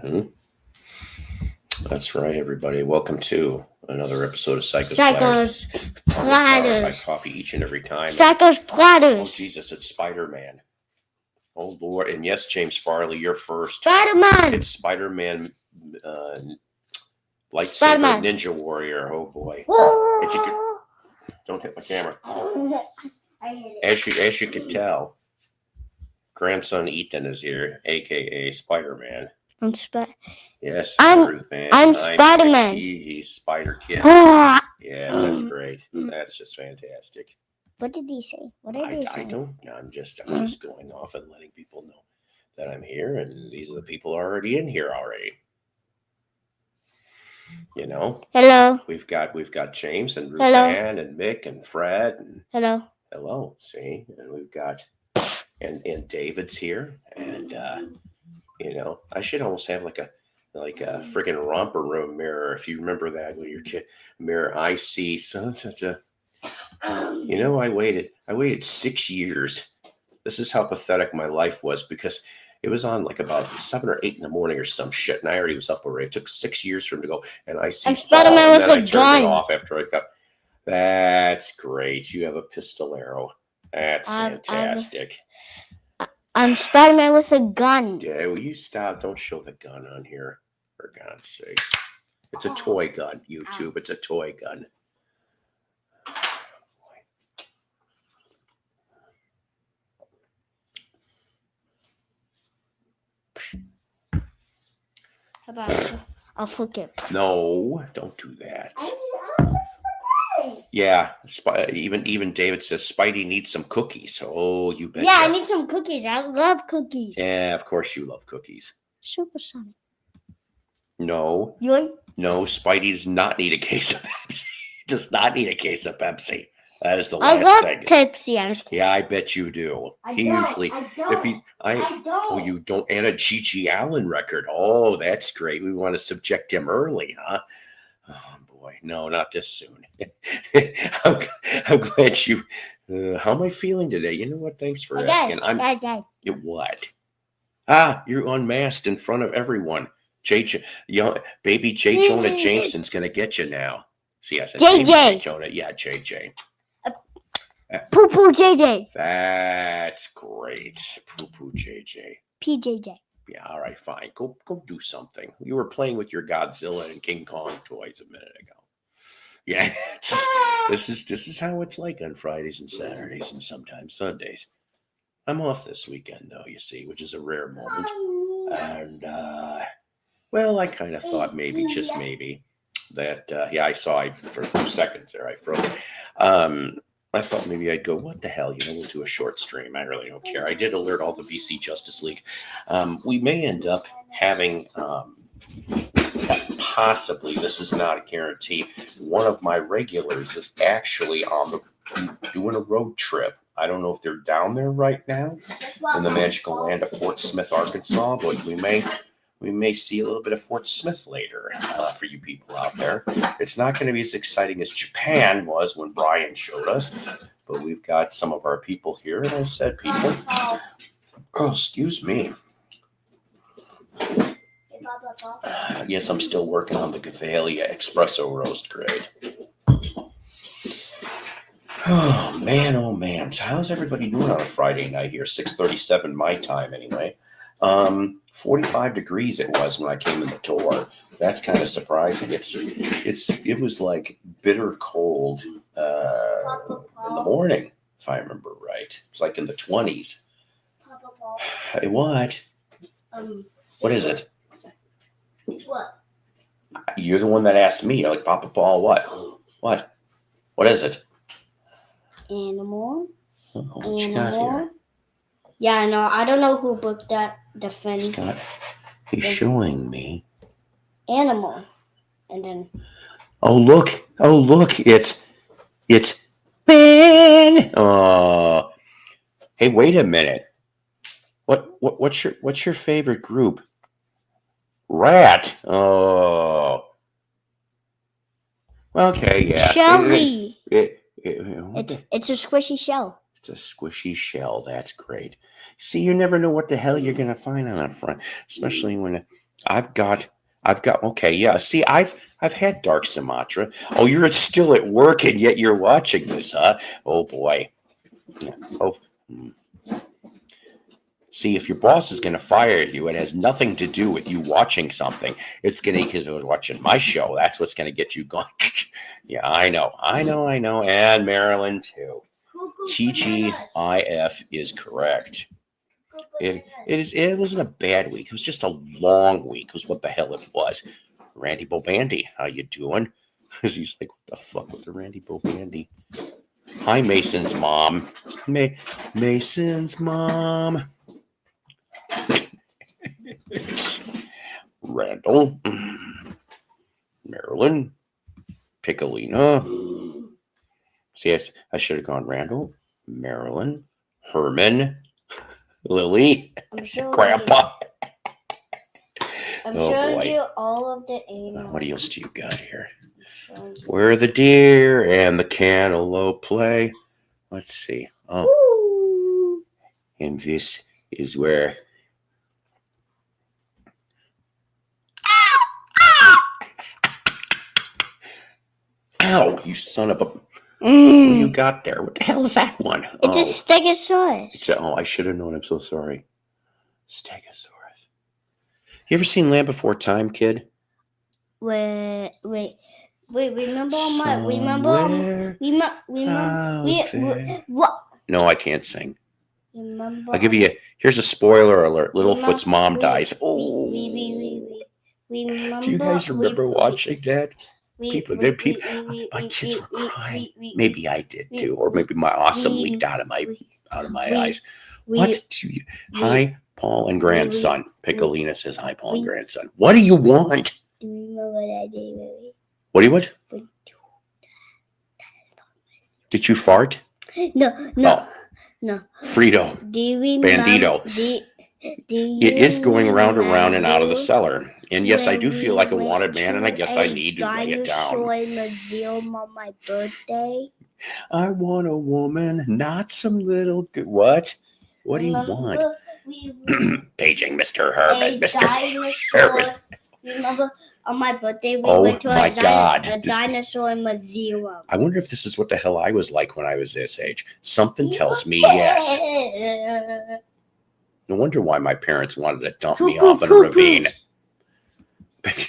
Mm-hmm. That's right, everybody. Welcome to another episode of Psycho's Platters. I coffee each and every time. Psycho's Platters. Oh, Jesus, it's Spider-Man. Oh, Lord. And yes, James Farley, you're first. Spider-Man. It's Spider-Man lightsaber Spider-Man. Ninja Warrior. Oh, boy. Don't hit my camera. As you can tell, grandson Ethan is here, a.k.a. Spider-Man. Yes, I'm Spider-Man. He's Spider Kid. Yes, that's great. That's just fantastic. What did he say? What did he say? I don't. I'm just going off and letting people know that I'm here, and these are the people already in here already. You know. Hello. We've got James and Ruth Ann and Mick and Fred and hello. See, and we've got and David's here, and I should almost have like a friggin' romper room mirror, if you remember that when you're a kid. Mirror, I see such a. I waited 6 years. This is how pathetic my life was, because it was on like about 7 or 8 in the morning or some shit, and I already was up already. It took 6 years for him to go, and I see Spider-Man with a I turned gun. it off after I got. That's great. You have a pistolero. That's fantastic. I'm Spider-Man with a gun. Yeah, will you stop? Don't show the gun on here, for God's sake. It's a toy gun, YouTube. It's a toy gun. How about I'll flick it? No, don't do that. Yeah, even David says Spidey needs some cookies. Oh, you bet. Yeah, I need some cookies. I love cookies. Yeah, of course you love cookies. Supersonic. No. No, Spidey does not need a case of Pepsi. He does not need a case of Pepsi. That is the last thing. I love Pepsi. Yeah, I bet you do. I don't. Oh, you don't. And a Gigi Allen record. Oh, that's great. We want to subject him early, huh? Oh boy, no, not this soon. I'm glad you. How am I feeling today? You know what? Thanks for asking. What? You're unmasked in front of everyone. Baby J. Jonah Jameson's gonna get you now. See, I said JJ. Jonah. Yeah, JJ. Poo Poo JJ. That's great. Poo Poo JJ. PJJ. Yeah, all right, fine. Go do something. You were playing with your Godzilla and King Kong toys a minute ago. Yeah. This is how it's like on Fridays and Saturdays and sometimes Sundays. I'm off this weekend though, you see, which is a rare moment. And I kind of thought maybe, just maybe, that I saw for a few seconds there I froze. I thought maybe I'd go, what the hell, we'll do a short stream. I really don't care. I did alert all the BC Justice League. We may end up having, possibly, this is not a guarantee, one of my regulars is actually doing a road trip. I don't know if they're down there right now in the magical land of Fort Smith, Arkansas, but we may see a little bit of Fort Smith later for you people out there. It's not going to be as exciting as Japan was when Brian showed us, but we've got some of our people here. And I said, people, excuse me. Yes, I'm still working on the Gavalia Espresso Roast grade. Oh, man. So how's everybody doing on a Friday night here? 6:37 my time anyway. 45 degrees it was when I came in the door. That's kind of surprising. It was like bitter cold in the morning, if I remember right. It's like in the 20s. Hey, what? What is it? What? You're the one that asked me. You're like, Papa Paul, what? What? What is it? Animal. What you got here? Yeah, no, I don't know who booked that. He's showing me. Animal. And then. Oh look! It's Ben. Oh, hey, wait a minute. What's your favorite group? Rat. Oh. Okay, yeah. Shelly. It's a squishy shell. It's a squishy shell. That's great. See, you never know what the hell you're going to find on the front, especially when I've got. Okay, yeah. See, I've had dark Sumatra. Oh, you're still at work and yet you're watching this, huh? Oh boy. Yeah. Oh. See, if your boss is going to fire you, it has nothing to do with you watching something. It's going to, because I was watching my show. That's what's going to get you going. Yeah, I know. And Marilyn, too. TGIF is correct. It wasn't a bad week. It was just a long week. It was what the hell it was. Randy Bobandy, how you doing? Because he's like, what the fuck with the Randy Bobandy? Hi, Mason's mom. Mason's mom. Randall. Marilyn. Piccolina. See, I should have gone Randall, Marilyn, Herman, Lily, Grandpa. I'm Oh, showing boy. you all of the animals. What else do you got here? Where the deer and the cantaloupe play. Let's see. Oh, Ooh. and this is where. Ow, you son of a. What do you got there? What the hell is that one? It's a stegosaurus. I should have known. I'm so sorry. Stegosaurus. You ever seen Land Before Time, kid? Wait. Remember what? No, I can't sing. Remember? I'll give you. Here's a spoiler alert. Littlefoot's mom dies. Oh. Remember? Do you guys remember watching that? My kids were crying. Maybe I did too, or maybe my awesome leaked out of my eyes. What do you? Hi, Paul and grandson. Piccolina says hi, Paul and grandson. What do you want? Do you remember what I did, baby? What do you want? Did you fart? No. No. Frito. Do you remember? Bandito. It is going around and round and out of the cellar. And yes, I do feel like a wanted man, and I guess I need to lay it down. Dinosaur museum on my birthday. I want a woman, not some little. What? What do you want? Paging Mr. Herman. Mr. Herman. Remember on my birthday we went to a dinosaur museum. I wonder if this is what the hell I was like when I was this age. Something tells me yes. No wonder why my parents wanted to dump me off in a ravine.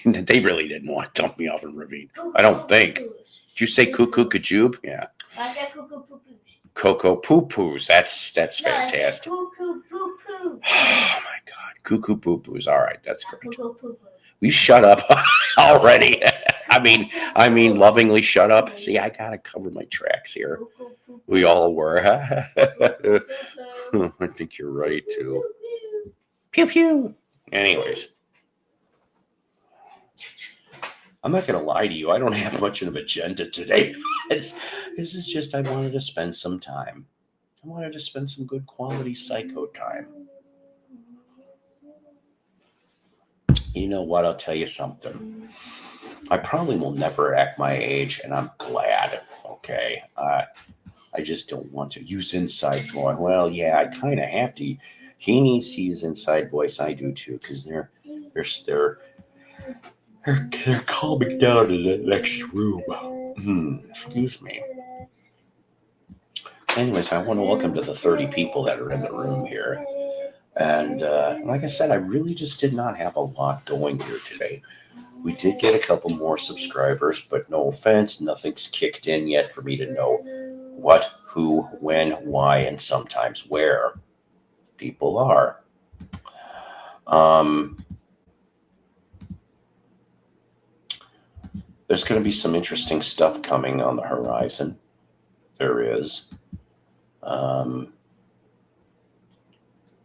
They really didn't want to dump me off in a ravine. I don't think. Did you say cuckoo kajoob? Yeah. I said cuckoo poo-poos. Cocoa poo-poos. That's fantastic. Cuckoo poo-poos. Oh my God. Cuckoo poo-poos. All right. That's great. Cuckoo poo-poos. Will you shut up already? I mean, lovingly shut up. See, I gotta cover my tracks here. We all were. I think you're right too. Pew pew. Anyways, I'm not gonna lie to you. I don't have much of an agenda today. This is just I wanted to spend some time. I wanted to spend some good quality psycho time. You know what? I'll tell you something. I probably will never act my age, and I'm glad. Okay, I just don't want to use inside voice. Well, yeah, I kind of have to. He needs to use inside voice. I do too, because they're calming down in that next room. Excuse me. Anyways, I want to welcome to the 30 people that are in the room here. And like I said, I really just did not have a lot going here today. We did get a couple more subscribers, but no offense, nothing's kicked in yet for me to know what, who, when, why, and sometimes where people are. There's going to be some interesting stuff coming on the horizon. There is.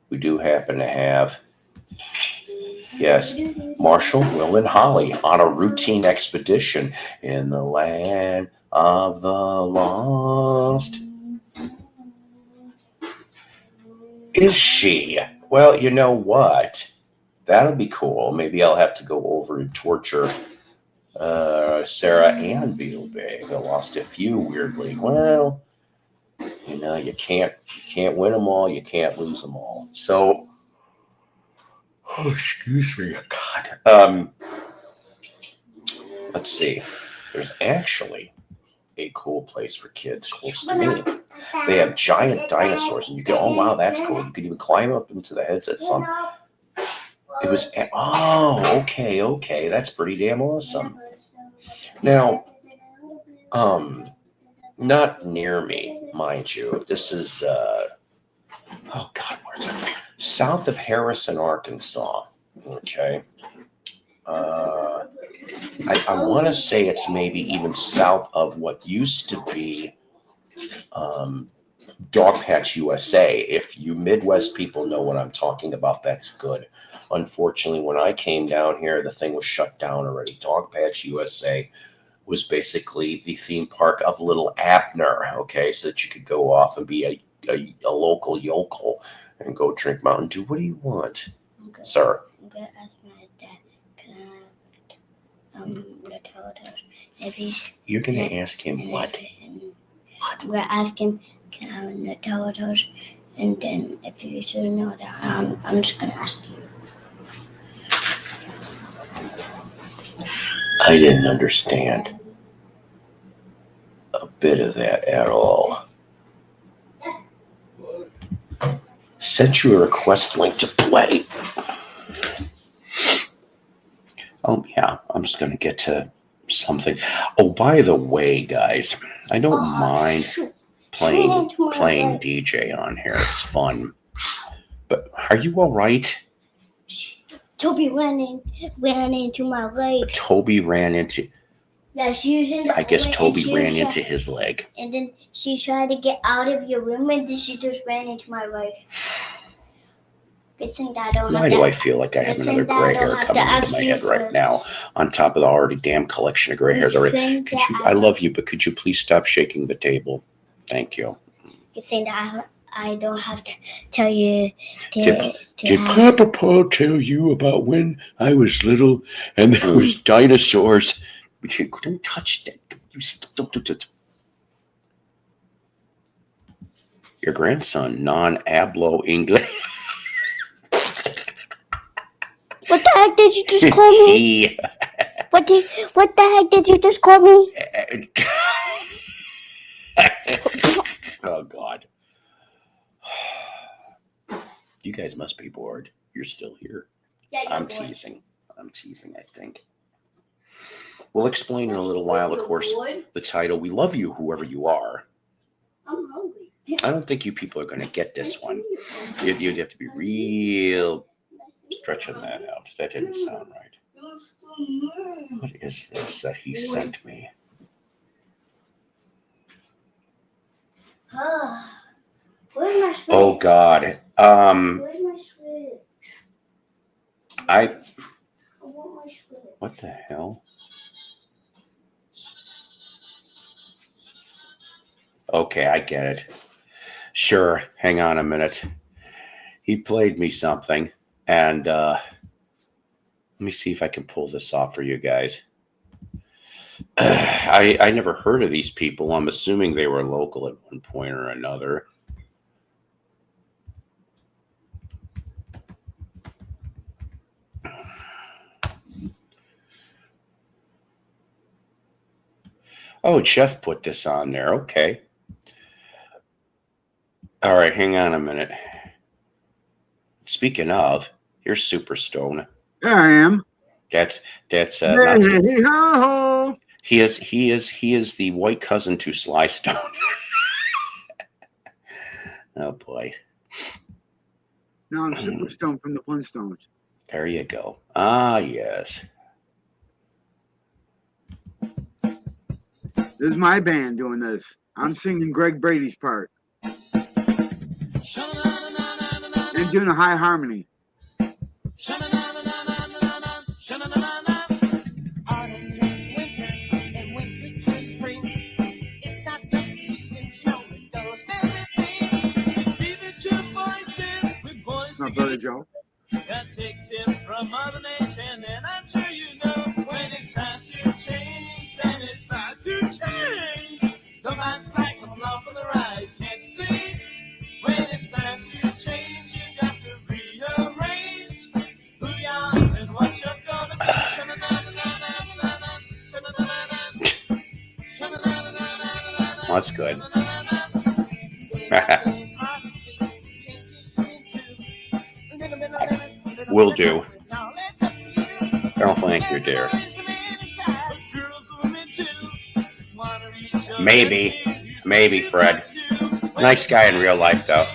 We do happen to have, yes, Marshall, Will, and Holly on a routine expedition in the land of the lost. Is she? Well, you know what? That'll be cool. Maybe I'll have to go over and torture Sarah and Beetlebag. I lost a few weirdly. Well, you know, you can't win them all. You can't lose them all. So Oh, excuse me. God. Let's see. There's actually a cool place for kids close to me. They have giant dinosaurs, and you can, oh wow, that's cool. You can even climb up into the heads of some. It was, okay, that's pretty damn awesome. Now, not near me, mind you. This is, oh God, where's it? South of Harrison, Arkansas. Okay. I want to say it's maybe even south of what used to be Dogpatch USA. If you Midwest people know what I'm talking about, that's good. Unfortunately, when I came down here, the thing was shut down already. Dogpatch USA was basically the theme park of Little Abner, okay, so that you could go off and be a local yokel and go drink Mountain Dew. What do you want, sir? I'm going to ask my dad, can I have the Teletubbies? If he's... You're going to ask him what? I'm going to ask him, can I have the Teletubbies? And then if you should know that, I'm just going to ask you. I didn't understand a bit of that at all. Sent you a request link to play. Oh, yeah, I'm just going to get to something. Oh, by the way, guys, I don't mind playing DJ on here. It's fun. But are you all right? Toby ran into my leg. Toby ran into... Yeah, she was in the I guess Toby ran into his leg. And then she tried to get out of your room, and then she just ran into my leg. Good thing that I don't have Why do I feel like I have another gray hair coming into my head right now, on top of the already damn collection of gray hairs already? Could you? I love you, but could you please stop shaking the table? Thank you. Good thing that I don't have to tell you. Did Papa Paul tell you about when I was little and there was dinosaurs? Don't touch that. Don't. Your grandson, non-ablo English. What the heck did you just call me? What the heck did you just call me? Oh, God. You guys must be bored. You're still here. Yeah, I'm teasing, I think. We'll explain in a little while, of course, the title. We love you, whoever you are. I'm hungry. I don't think you people are going to get this one. You'd have to be real stretching that out. That didn't sound right. What is this that he sent me? Where's my switch? Oh, God. Where's my switch? I want my switch. What the hell? Okay, I get it. Sure, hang on a minute. He played me something, and let me see if I can pull this off for you guys. I never heard of these people. I'm assuming they were local at one point or another. Oh, Jeff put this on there. Okay. All right, hang on a minute. Speaking of, here's Superstone. There I am. That's he is the white cousin to Sly Stone. Oh boy. No, I'm Superstone from the Flintstones. There you go. Ah, yes. This is my band doing this. I'm singing Greg Brady's part. And doing a high harmony. My brother Joe. Take tips from Mother Nature, and I'm sure you know when it's time to change, then it's time to change. Don't act like I'm along for the ride, can't see. When it's time to change, you got to rearrange. Who was good. Will do. Oh, thank you, dear. Maybe, Fred. Nice guy in real life, though.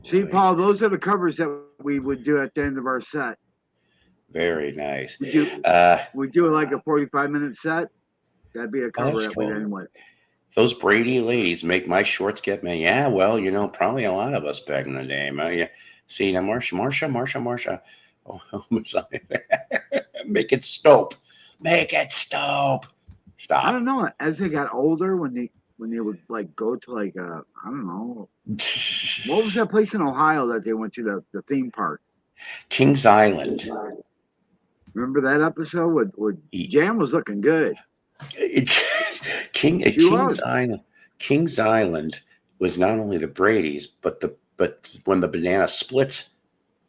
See, Paul, those are the covers that we would do at the end of our set. Very nice. We do like a 45-minute set. That'd be a cover that we'd end with. Those Brady ladies make my shorts get me. Yeah, well, probably a lot of us back in the day. Yeah. See, now, Marsha. Oh, make it Stope. Make it Stope. Stop. I don't know. As they got older, when they would like go to like I don't know, what was that place in Ohio that they went to, the theme park? Kings Island. Remember that episode with Jan was looking good. Kings Island was not only the Brady's, but when the Banana Splits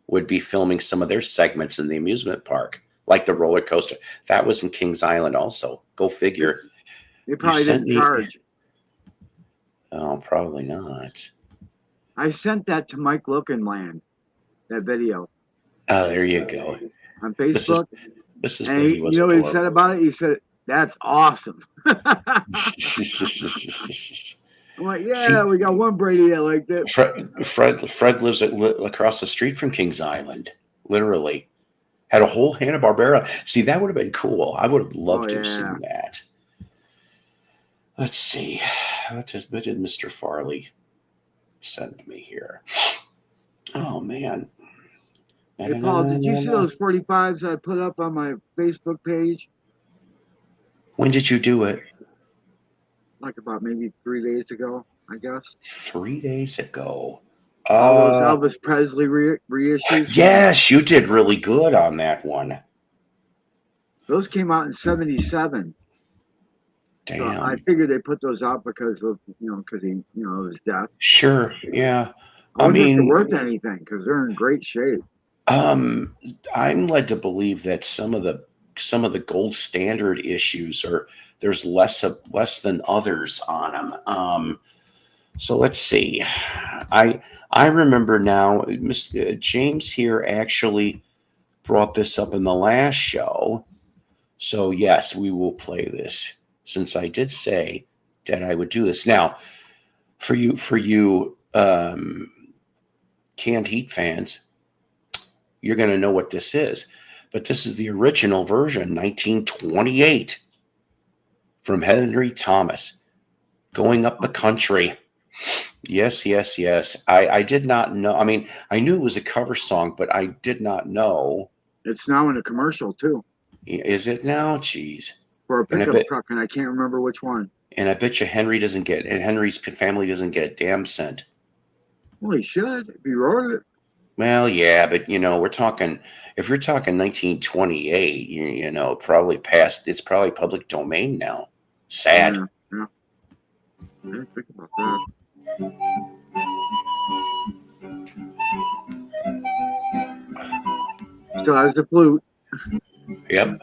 would be filming some of their segments in the amusement park, like the roller coaster. That was in Kings Island also. Go figure. They probably didn't charge. Oh, probably not. I sent that to Mike Lookinland, that video. Oh, there you go. On Facebook. This is and you know what he said about it? He said, "That's awesome." I'm like, yeah, see, we got one Brady that like that. Fred lives across the street from Kings Island, literally. Had a whole Hanna-Barbera. See, that would have been cool. I would have loved to have seen that. Let's see. What did Mr. Farley send me here? Oh, man. Hey, Paul, did you see those 45s I put up on my Facebook page? When did you do it? Like about maybe 3 days ago, I guess. 3 days ago. All those Elvis Presley reissues. Yes, you did really good on that one. Those came out in '77. Damn. So I figured they put those out because of because he his death. Sure. Yeah. I mean, if they're worth anything because they're in great shape. I'm led to believe that some of the gold standard issues there's less than others on them. So let's see. I remember now. Mr. James here actually brought this up in the last show. So yes, we will play this, since I did say that I would do this. Now, for you Canned Heat fans, you're going to know what this is. But this is the original version, 1928, from Henry Thomas, Going Up the Country. Yes. I did not know. I mean, I knew it was a cover song, but I did not know. It's now in a commercial, too. Is it now? Jeez. For a pickup truck, and I can't remember which one. And I bet you Henry's family doesn't get a damn cent. Well, he should, if he wrote it. Well, yeah, but we're talking. If you're talking 1928, probably past. It's probably public domain now. Sad. Yeah. I didn't think about that. Still has the flute. Yep.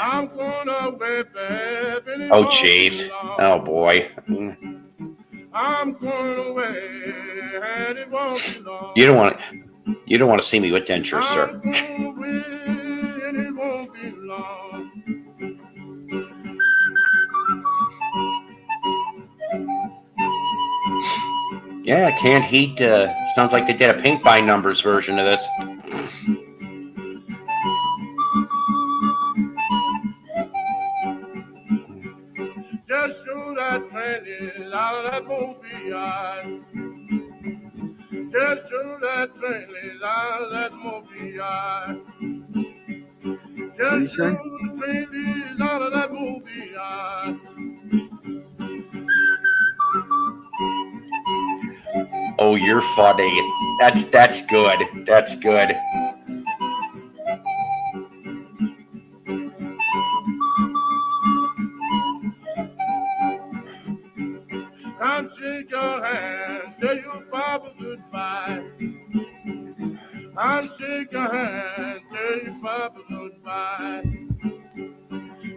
I'm gonna wait there. Oh, jeez. Oh, boy. I'm going away, and it won't be long. You don't want to see me with dentures, sir. I'm going away, and it won't be long. Yeah, Canned Heat sounds like they did a Pink by Numbers version of this. Just show that train out of that movie. Just show that train out of that movie. What do you Just say? show the train out of that movie. Oh, you're funny. That's good. That's good. Come shake your hand, tell your papa goodbye. Come shake your hand, tell your papa goodbye.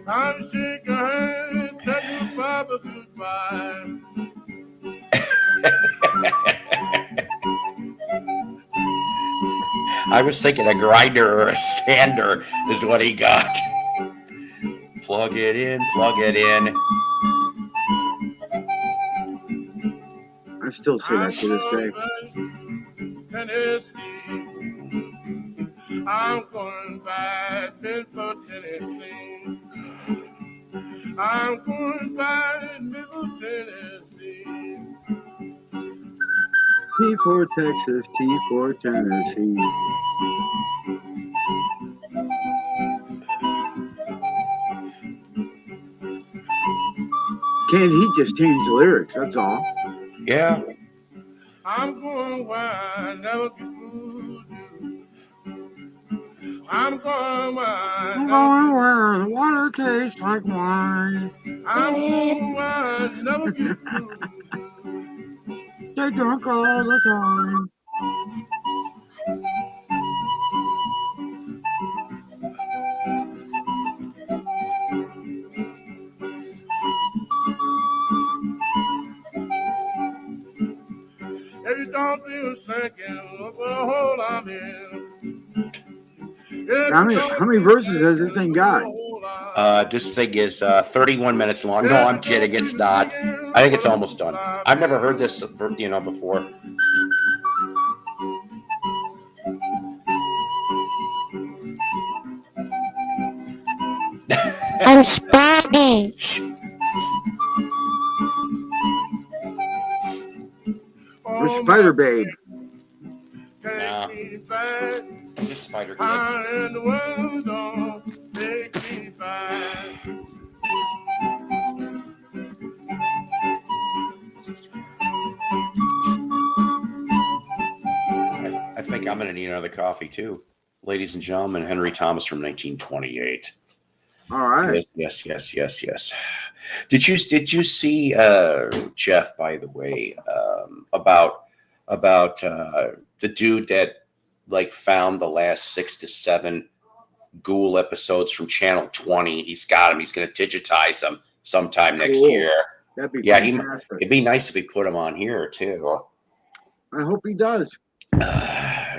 Come shake your hand, tell your papa goodbye. I was thinking a grinder or a sander is what he got. Plug it in, plug it in. I still say that to this day. Tennessee. I'm going back to Tennessee. I'm going back to Middle Tennessee. T for Texas, T for Tennessee. Can't he just change the lyrics? That's all. Yeah. I'm going where I never get food. I'm going where I I'm never going where the water tastes like wine. I'm going where I never get food. They drunk all the time. If you don't feel sinking, look what a hole I'm in. How many verses has this thing got? This thing is 31 minutes long. No, I'm kidding. It's not. I think it's almost done. I've never heard this, before. I'm Spidey. Where's Spider Babe? Nah. Just Spider Kid. How in the world don't make me back? I think I'm going to need another coffee too. Ladies and gentlemen, Henry Thomas from 1928. All right. Yes. Did you see Jeff, by the way, about the dude that like found the last 6 to 7 Ghoul episodes from Channel 20? He's got them. He's going to digitize them sometime next Cool. year. That'd be Yeah, fantastic. it'd be nice if he put them on here too. I hope he does.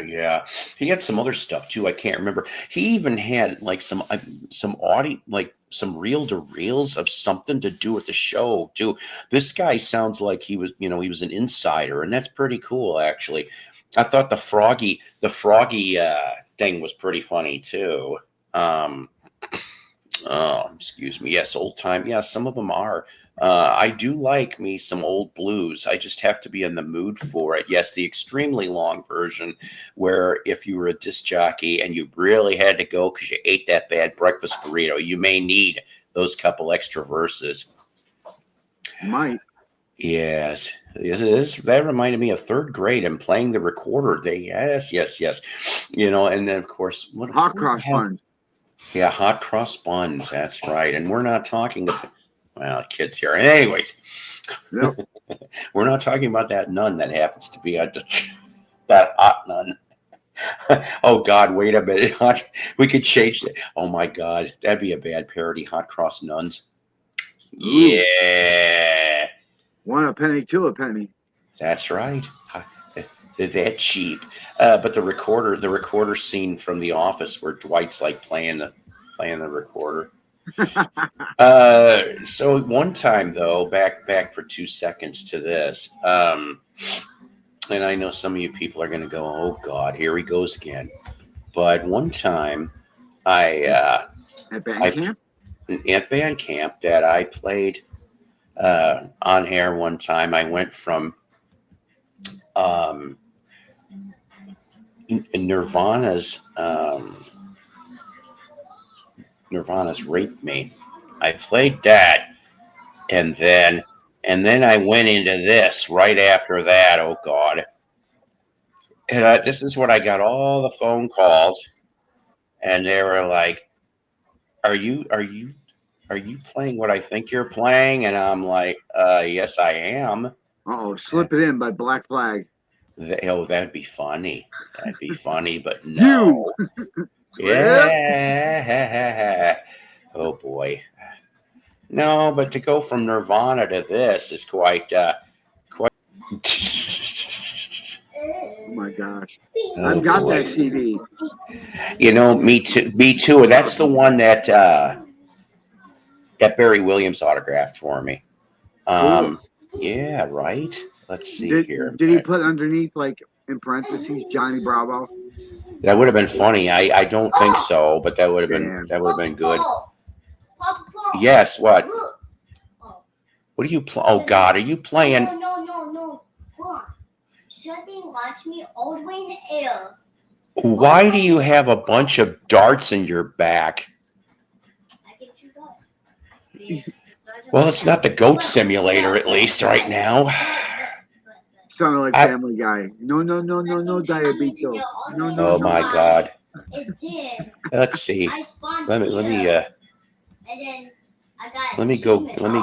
Yeah, he had some other stuff too. I can't remember. He even had like some audio, like some reel to reels of something to do with the show too. This guy sounds like he was an insider, and that's pretty cool actually. I thought the froggy thing was pretty funny too. Oh, excuse me. Yes, old time. Yeah, some of them are. I do like me some old blues. I just have to be in the mood for it. Yes, the extremely long version, where if you were a disc jockey and you really had to go because you ate that bad breakfast burrito, you may need those couple extra verses. Might. Yes, that reminded me of 3rd grade and playing the recorder. Yes. And then of course, Hot cross buns. Yeah, hot cross buns. That's right. And we're not talking about, well, kids here. Anyways, Yep. We're not talking about that nun that happens to be that hot nun. Oh God, wait a minute. We could change that. Oh my God, that'd be a bad parody. Hot cross nuns. Yeah. 1 a penny, 2 a penny. That's right. They're that cheap. But the recorder scene from The Office where Dwight's like playing the recorder. So one time though, back for 2 seconds to this. and I know some of you people are going to go, "Oh God, here he goes again." But one time, At band I camp? at band camp that I played on air one time. I went from Nirvana's "Rape Me." I played that, and then I went into this right after that. Oh God! And this is when I got all the phone calls, and they were like, are you playing what I think you're playing?" And I'm like, yes, I am. Oh, Slip It In by Black Flag. Oh, that'd be funny. That'd be funny, but no. Yeah. Oh boy. No, but to go from Nirvana to this is quite. Oh my gosh. Oh, I've got boy. that CD. You know, me too. Me too. That's the one that Barry Williams autographed for me. Yeah, right. Let's see here. Did he put underneath, like, in parentheses, Johnny Bravo? That would have been funny. I don't think so, but that would have been good. Yes. What? What are you playing? Oh God, are you playing? No. Hold on. Something watch me all the way in the air. Why do you have a bunch of darts in your back? I can shoot up. Well, it's not the goat simulator, at least right now. Sounded like Family Guy. No, Diabito. No. Oh my God. It did. Let's see. I spawned Let here, me and then I got let me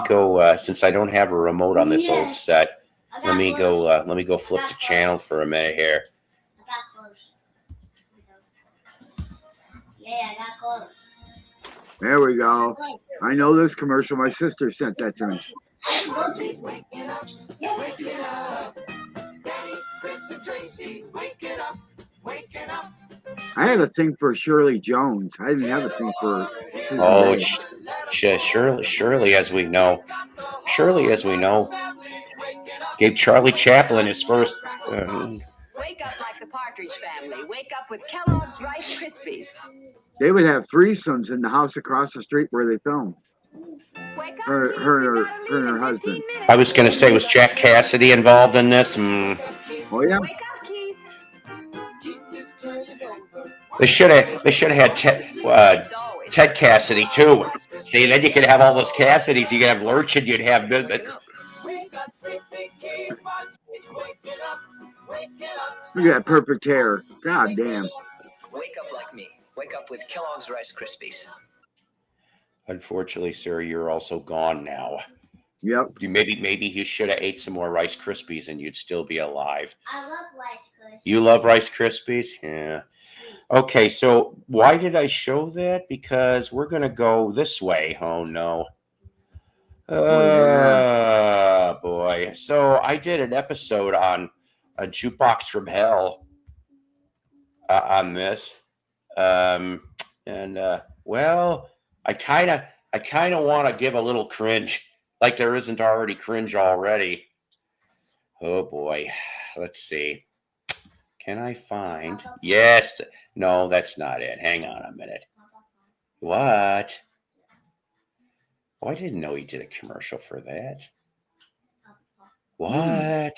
go since I don't have a remote on this old set. Let me go flip the channel for a minute here. I got close. Yeah, I got close. There we go. I know this commercial. My sister sent that to me. I had a thing for Shirley Jones. I didn't have a thing for. Oh, Shirley, as we know, gave Charlie Chaplin his first. Wake up like the Partridge Family. Wake up with Kellogg's Rice Krispies. They would have threesomes in the house across the street where they filmed. Wake up, Her and her husband. I was going to say, was Jack Cassidy involved in this? Oh yeah. Wake up, Keith. They should have had Ted Cassidy too. See, then you could have all those Cassidys. You could have Lurch, and you'd have. Look at that perfect hair. God damn. Wake up like me. Wake up with Kellogg's Rice Krispies. Unfortunately, sir, you're also gone now. Yep. Maybe you should have ate some more Rice Krispies and you'd still be alive. I love Rice Krispies. You love Rice Krispies? Yeah. Okay, so why did I show that? Because we're going to go this way. Oh, no. Boy. So I did an episode on a Jukebox from Hell on this. Well, I kind of want to give a little cringe, like there isn't already cringe already. Oh boy, let's see. Can I find? Yes. No, that's not it. Hang on a minute. What? Oh, I didn't know he did a commercial for that. What?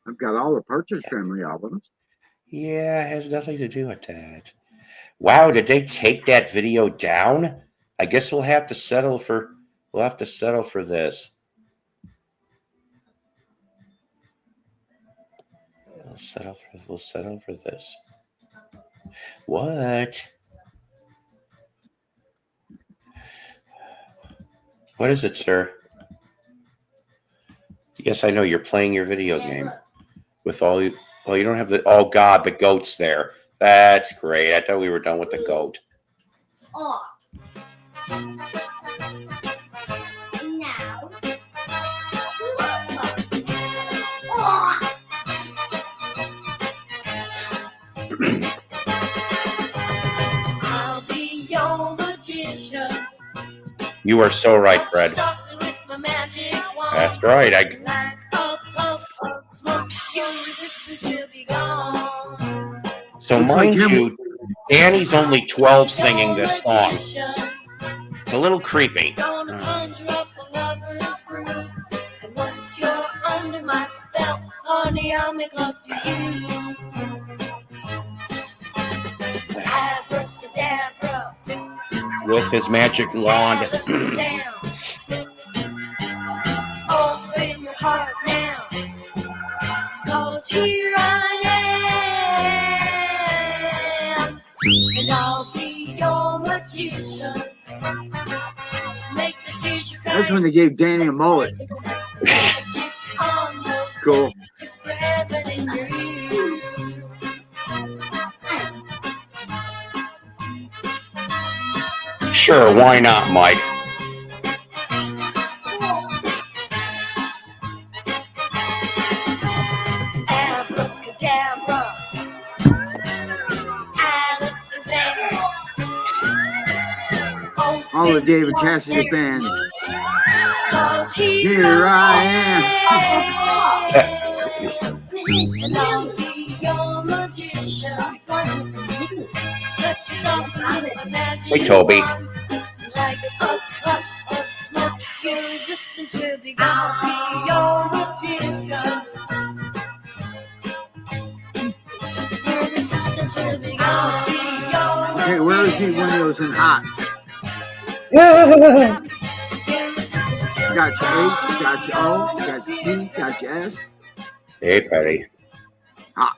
I've got all the Partridge Family albums. Yeah, it has nothing to do with that. Wow, did they take that video down? I guess we'll have to settle for this. We'll settle for this. What? What is it, sir? Yes, I know you're playing your video game with all you. Well, you don't have the. Oh God, the goat's there. That's great. I thought we were done with the goat. Oh. Now. I'll be your magician. You are so right, Fred. That's right. Like a your resistance will be gone. So Looks like mind him. you, Danny's only 12 singing this song. It's a little creepy. Gonna conjure up a lover's brew. And once you're under my spell, honey, I'll make love to you. Abracadabra. With his magic wand. Open your heart now, 'cause here I am, and I'll be your magician. Make the tears you cry. That's when they gave Danny a mullet. Cool. Whisper heaven in your ear. Sure, why not, Mike? Abracadabra. Alakazam. All the David Cassidy fans. 'Cause Here I am. And I'll be your magician. Touch yourself with a magic Hey, Toby. wand. Like a puff of smoke, your resistance will be gone. Be your magician. Your resistance will be gone. Be your Okay, where is he when he was in hot? Your resistance will Got be your gone. H, got your O, got your T, got your S. Hey, Patty. Hot.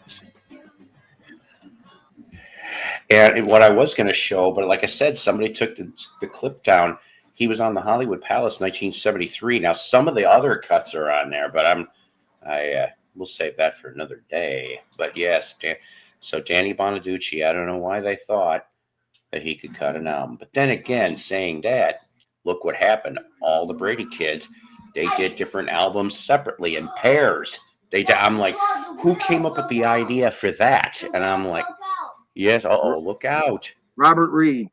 And what I was going to show, but like I said, somebody took the clip down. He was on the Hollywood Palace, 1973. Now, some of the other cuts are on there, but we'll save that for another day. But yes, so Danny Bonaducci, I don't know why they thought that he could cut an album. But then again, saying that, look what happened. All the Brady kids, they did different albums separately in pairs. I'm like, who came up with the idea for that? And I'm like, yes, look out. Robert Reed.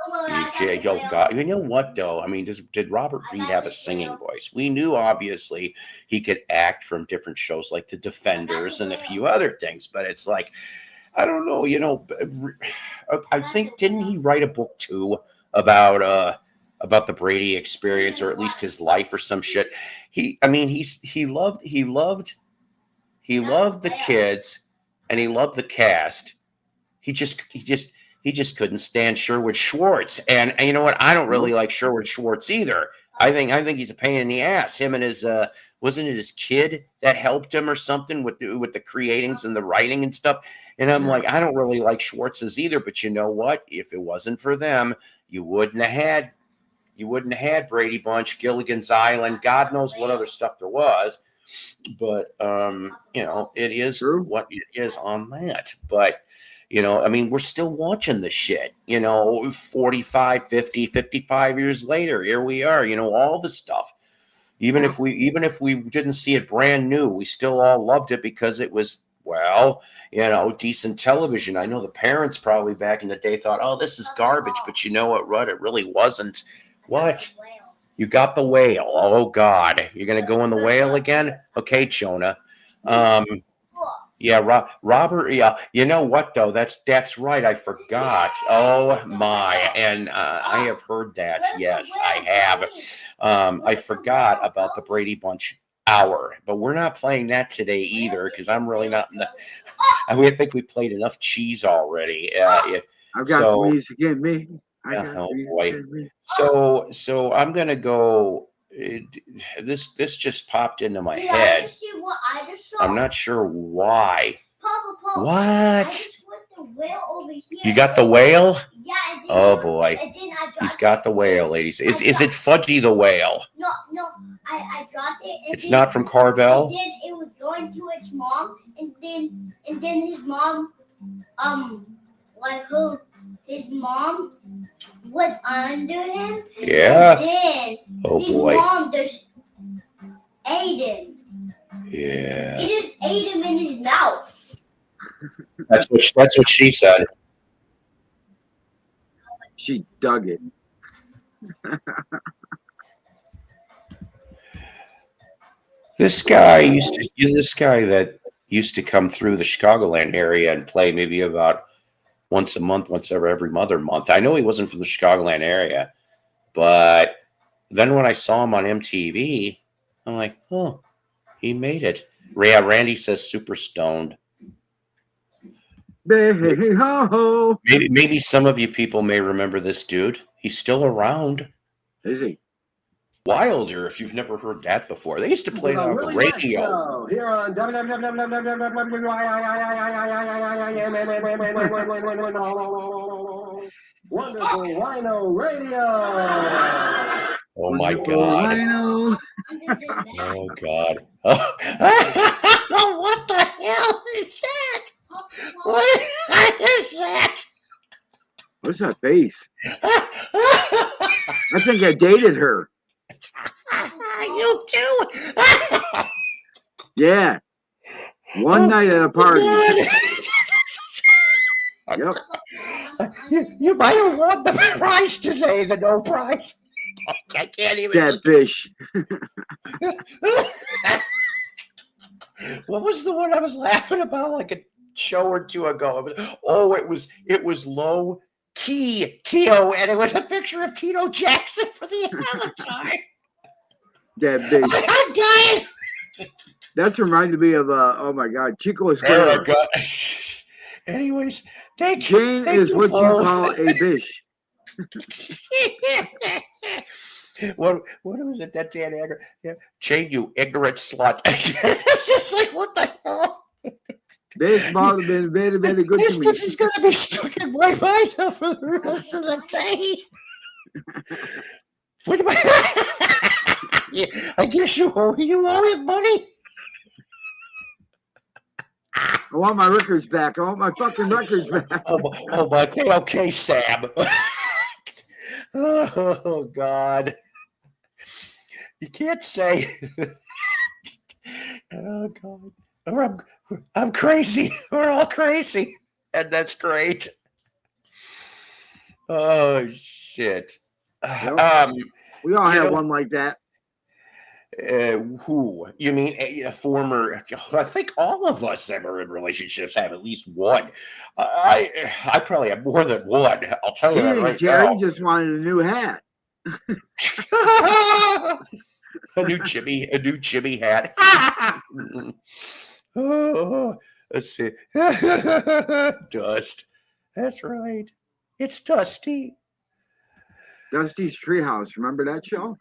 Oh God! You know what though? I mean, did Robert Reed have a singing voice? We knew obviously he could act from different shows like The Defenders and a few other things, but it's like, I don't know. You know, I think didn't he write a book too about the Brady experience, or at least his life or some shit? He loved the kids and he loved the cast. He just couldn't stand Sherwood Schwartz. And you know what? I don't really like Sherwood Schwartz either. I think he's a pain in the ass. Him and his wasn't it his kid that helped him or something with the creatings and the writing and stuff. And I'm like, I don't really like Schwartz's either. But you know what? If it wasn't for them, you wouldn't have had Brady Bunch, Gilligan's Island, God knows what other stuff there was. But you know, it is what it is on that. But you know, I mean, we're still watching the shit, you know, 45, 50, 55 years later, here we are, you know, all the stuff. Even if we didn't see it brand new, we still all loved it because it was, well, you know, decent television. I know the parents probably back in the day thought, oh, this is garbage, but you know what, Rudd, it really wasn't. What? You got the whale. Oh God. You're gonna go in the whale again? Okay, Jonah. Yeah, Robert. Yeah, you know what though? That's right. I forgot. Oh my! And I have heard that. Yes, I have. I forgot about the Brady Bunch hour, but we're not playing that today either because I'm really not in the. I think we played enough cheese already. I've got music in me. Oh boy. So I'm gonna go. This just popped into my head. I'm not sure why. Papa, what? I just put the whale over here. You got the whale? Yeah. Oh boy. He's got the whale, ladies. Is it Fudgy the whale? No. I dropped it. It's not from Carvel? And then it was going to its mom, and then his mom, his mom was under him. Yeah. And then his boy. mom just ate him. Yeah. He just ate him in his mouth. That's what she said. She dug it. This guy that used to come through the Chicagoland area and play maybe about once a month, once every other month. I know he wasn't from the Chicagoland area, but then when I saw him on MTV, I'm like, oh, he made it. Yeah, Randy says super stoned. Hey-ho-ho. Maybe some of you people may remember this dude. He's still around. Is he? Wilder, if you've never heard that before. They used to play it on the radio. Here on Wonderful Rhino Radio. Oh my God. Rhino. Oh God. What the hell is that? What is that? What's that face? I think I dated her. You too. Yeah. One night at a party. Yep. You might have won the prize today, the no prize. I can't even. That fish. What was the one I was laughing about like a show or two ago? Oh, it was low key Tito, and it was a picture of Tito Jackson for the avatar. That fish. I'm dying. That's reminded me of oh my God, Chico Oh Escala. my God. Anyways, thank Jane is you what you both. call a bish. What was it that Dan Agger? Yeah. Jane, you ignorant slut. It's just like, what the hell? This ball has been very, very good to me. This is going to be stuck in my mind for the rest of the day. What am I? Yeah, I guess you owe it money. I want my records back. I want my fucking records back. Oh my, okay, Sam. Oh God. You can't say. Oh God. Or I'm crazy. We're all crazy. And that's great. Oh shit. We all have one like that. Who? You mean a former? I think all of us that are in relationships have at least one. I probably have more than one. I'll tell you that right Jerry now. just wanted a new hat. a new Jimmy hat. Oh, let's see. Dust. That's right. It's Dusty. Dusty's Treehouse. Remember that show?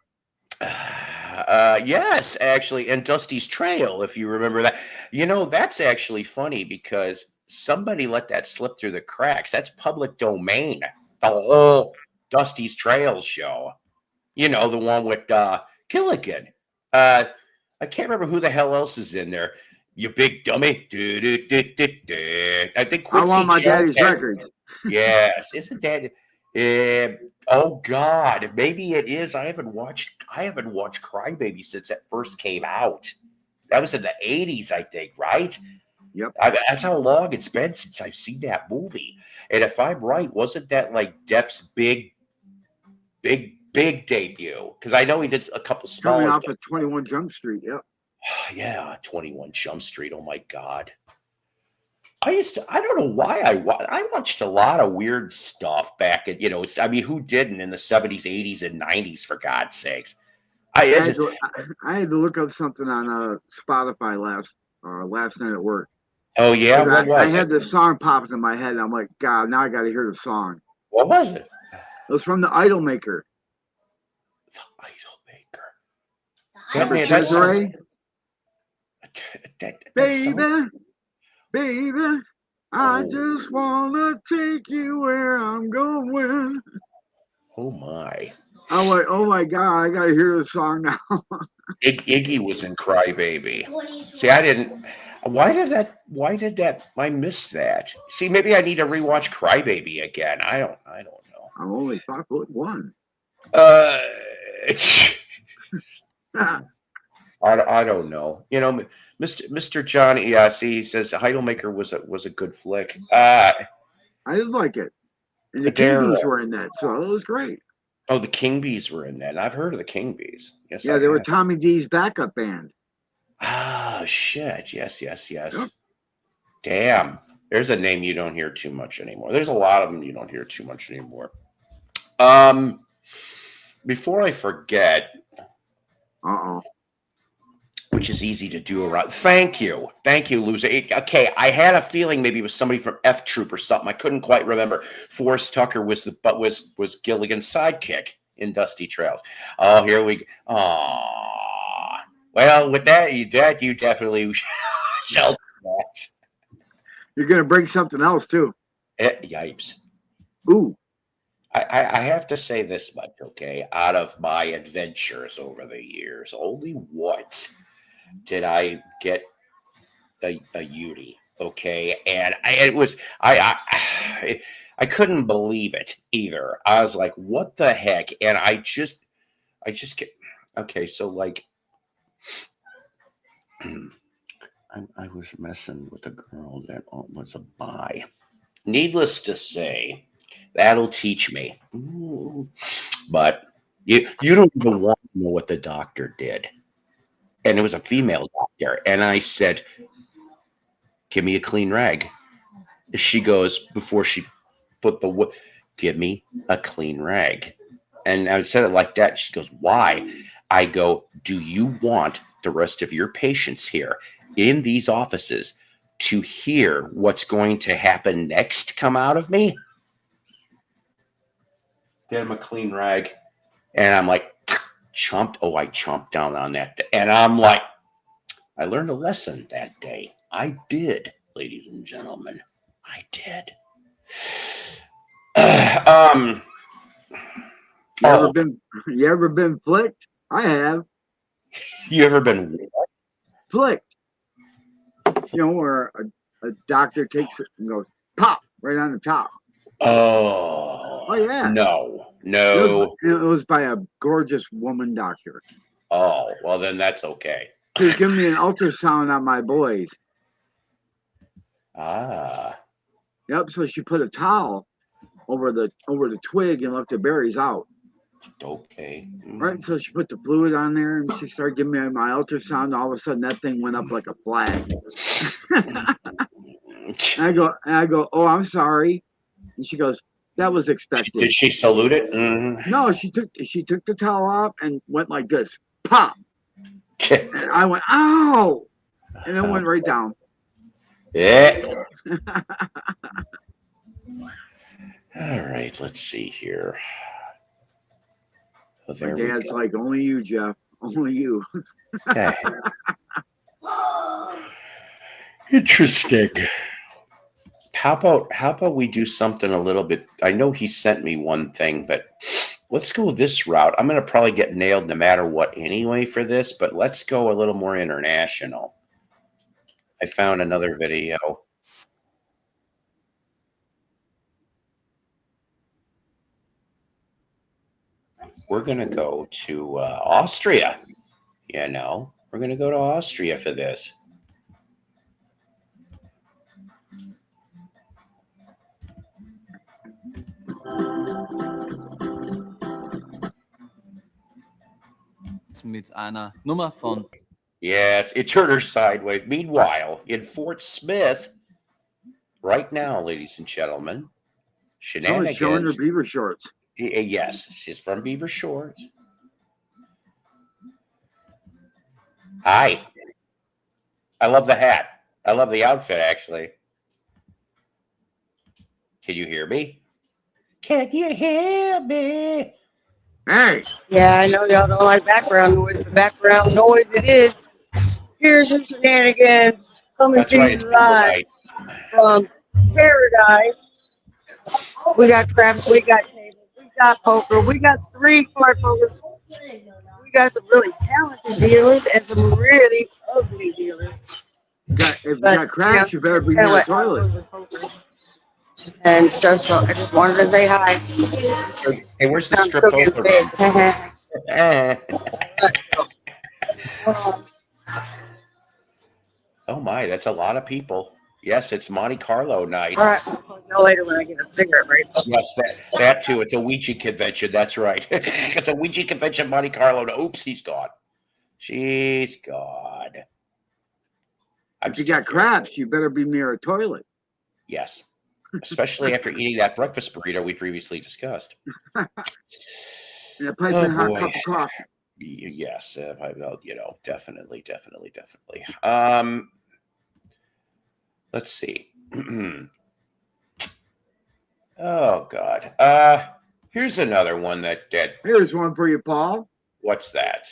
Yes, actually, and Dusty's Trail, if you remember that. You know, that's actually funny because somebody let that slip through the cracks. That's public domain. The whole Dusty's Trail show. You know, the one with Killigan. I can't remember who the hell else is in there. You big dummy. I think Quincy I want my Jones daddy's record. Yes, isn't that? Oh God, maybe it is. I haven't watched Crybaby since it first came out. That was in the 80s, I think, right? Yep. That's how long it's been since I've seen that movie. And if I'm right, wasn't that like Depp's big debut? Because I know he did a couple small. Coming off of 21 Jump Street. Yep. Yeah, 21 Jump Street. Oh my God. I don't know why I watched a lot of weird stuff back at, who didn't in the 70s, 80s, and 90s, for God's sakes. I had to look up something on Spotify last night at work. Oh, yeah? What was it? I had the song popped in my head, and I'm like, God, now I got to hear the song. What was it? It was from the Idol Maker. The Idol Maker. That sounds, Baby, I just want to take you where I'm going. Oh, my. I'm like, oh, my God, I got to hear the song now. Iggy was in Crybaby. See, I didn't. Why did that? I missed that. See, maybe I need to rewatch Crybaby again. I don't know. I'm only 5'1". I don't know. Mr. Johnny, he says Heidelmaker was a good flick. I did like it. And the King Bees were in that, so it was great. Oh, the King Bees were in that. I've heard of the King Bees. Yes, yeah, they were Tommy D's backup band. Ah, shit. Yes, yes, yes. Yep. Damn. There's a name you don't hear too much anymore. There's a lot of them you don't hear too much anymore. Before I forget, which is easy to do around. Thank you, loser. Okay, I had a feeling maybe it was somebody from F Troop or something. I couldn't quite remember. Forrest Tucker was was Gilligan's sidekick in Dusty Trails. Oh, here we go. Aww. Well, with that, you definitely shall do that. You're gonna bring something else too. Yipes. Ooh. I have to say this much, okay? Out of my adventures over the years, only once did I get a Yudi, okay? And I couldn't believe it either. I was like, what the heck? And I just get okay. So like, I was messing with a girl that was a bi. Needless to say, that'll teach me. But you don't even want to know what the doctor did. And it was a female doctor. And I said, give me a clean rag. She goes, before she put give me a clean rag. And I said it like that. She goes, why? I go, do you want the rest of your patients here in these offices to hear what's going to happen next come out of me? Get him a clean rag. And I'm like, I chomped down on that. And I'm like, I learned a lesson that day. I did, ladies and gentlemen. I did. You ever been flicked? I have. You ever been flicked? You know, where a doctor takes it and goes pop right on the top. Oh yeah. No. It was by a gorgeous woman doctor. Oh, well then that's okay. She was giving me an ultrasound on my boys. Ah. Yep. So she put a towel over the twig and left the berries out. Okay. Right. So she put the fluid on there and she started giving me my ultrasound. All of a sudden, that thing went up like a flag. And I go, oh, I'm sorry. And she goes, that was expected. Did she salute it? Mm-hmm. No, she took the towel off and went like this, pop. And I went, ow, and it went right down. Yeah. All right, let's see here. Oh, my dad's like, only you, Jeff, only you. Okay. Interesting. How about we do something a little bit? I know he sent me one thing, but let's go this route. I'm going to probably get nailed no matter what anyway for this, but let's go a little more international. I found another video. We're going to go to Austria. You know, we're going to go to Austria for this. Mit einer Nummer von. Yes, it turned her sideways. Meanwhile, in Fort Smith, right now, ladies and gentlemen, shenanigans. Someone's showing her beaver shorts. Yes, she's from Beaver Shores. Hi. I love the hat. I love the outfit, actually. Can you hear me? Can you hear me? Hey. Yeah, I know y'all don't like background noise. The background noise it is. Here's some shenanigans coming to you live from paradise. We got craps, we got tables, we got poker, we got 3 card poker. We got some really talented dealers and some really ugly dealers. If you got craps, you better bring your toilet. And stuff, so I just wanted to say hi. Hey, where's the strip poker? Oh my, that's a lot of people. Yes, it's Monte Carlo night. All right, I'll know later when I get a cigarette break. Yes, that too. It's a Ouija convention. That's right. It's a Ouija convention, Monte Carlo. Oops, he's gone. She's gone. If you got craps, you better be near a toilet. Yes, especially after eating that breakfast burrito we previously discussed. And a piping hot boy. cup of coffee. Yes, definitely. Let's see. Oh God. Here's another one that. Here's one for you, Paul. What's that?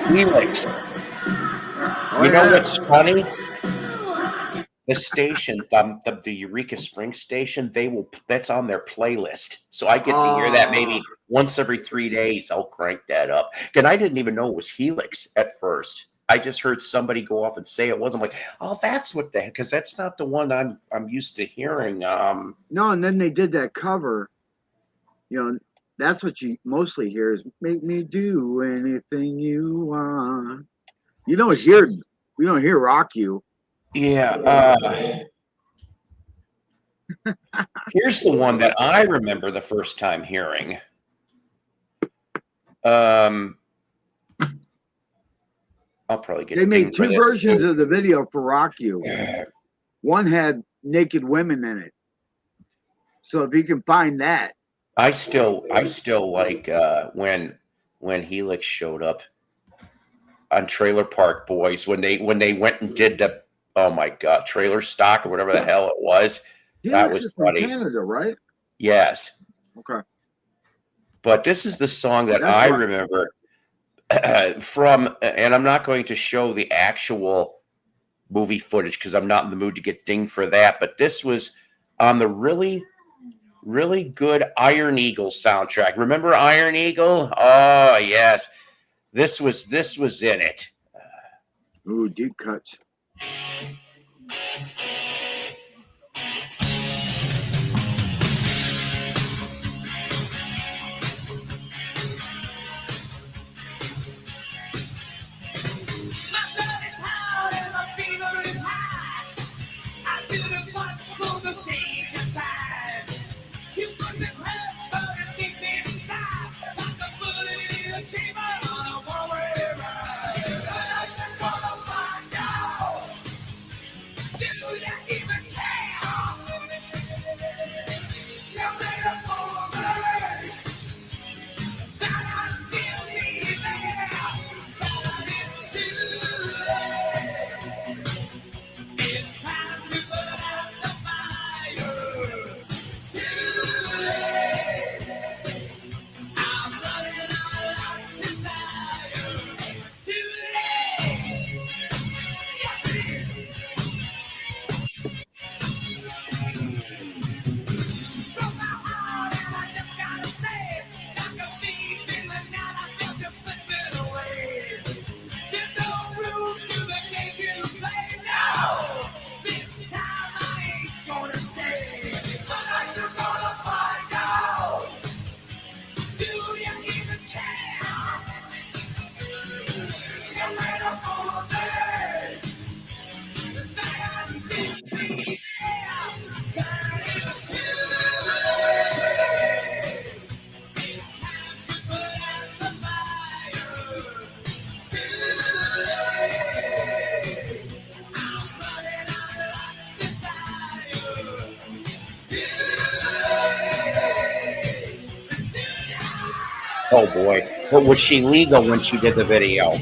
Helix. You know what's funny? The station, the Eureka Springs station, that's on their playlist. So I get to hear that maybe once every 3 days. I'll crank that up. And I didn't even know it was Helix at first. I just heard somebody go off and say it was. I'm like, oh, that's what the heck, because that's not the one I'm used to hearing. No, and then they did that cover. That's what you mostly hear is "Make me do anything you want." We don't hear "Rock You." Yeah. Here's the one that I remember the first time hearing. I'll probably get. They made two versions of the video for "Rock You." One had naked women in it. So if you can find that. I still like when Helix showed up on Trailer Park Boys when they went and did the trailer stock or whatever the hell it was. That was funny. From Canada, right? Yes. Okay. But this is the song that I remember from, and I'm not going to show the actual movie footage because I'm not in the mood to get dinged for that. But this was on the really good Iron Eagle soundtrack. Remember Iron Eagle? Oh yes, this was in it. Ooh, deep cuts. Oh boy, but was she legal when she did the video?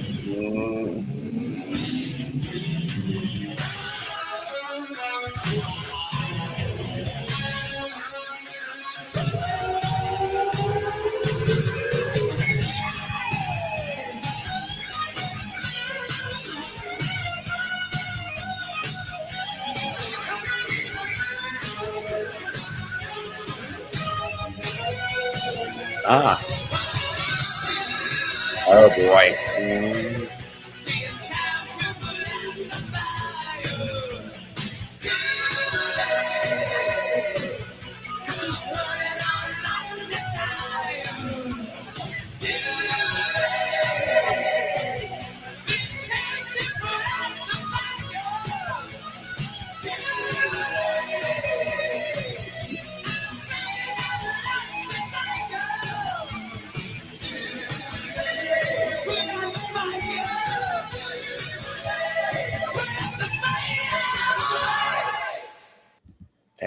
Oh boy.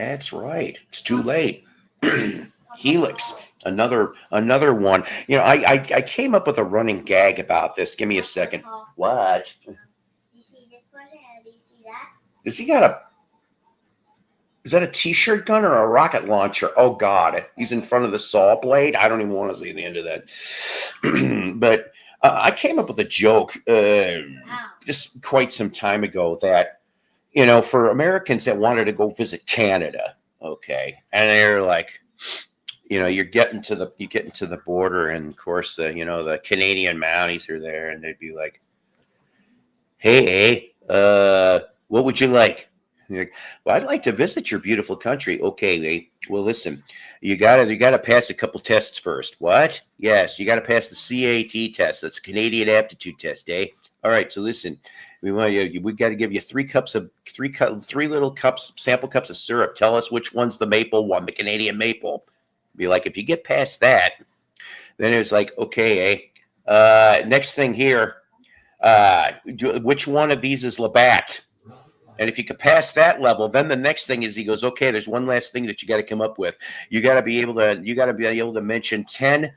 That's right. It's too late. Helix, another one. You know, I came up with a running gag about this. Give me a second. What? You see this person and do you see that? Does he got a? Is that a t-shirt gun or a rocket launcher? Oh God, he's in front of the saw blade. I don't even want to see the end of that. But I came up with a joke just quite some time ago that, you know, for Americans that wanted to go visit Canada, okay, and they're like, you know, you're getting to the border, and of course the Canadian Mounties are there, and they'd be like, hey, what would you like? And you're like, well, I'd like to visit your beautiful country. Okay, well, listen, you gotta pass a couple tests first. What? Yes, you gotta pass the CAT test. That's Canadian aptitude test, eh? All right, so listen, we got to give you three little cups, sample cups of syrup. Tell us which one's the maple one, the Canadian maple. Be like, if you get past that, then it's like, okay, next thing here, which one of these is Labatt? And if you can pass that level, then the next thing is he goes, okay, there's one last thing that you got to come up with. You got to be able to mention 10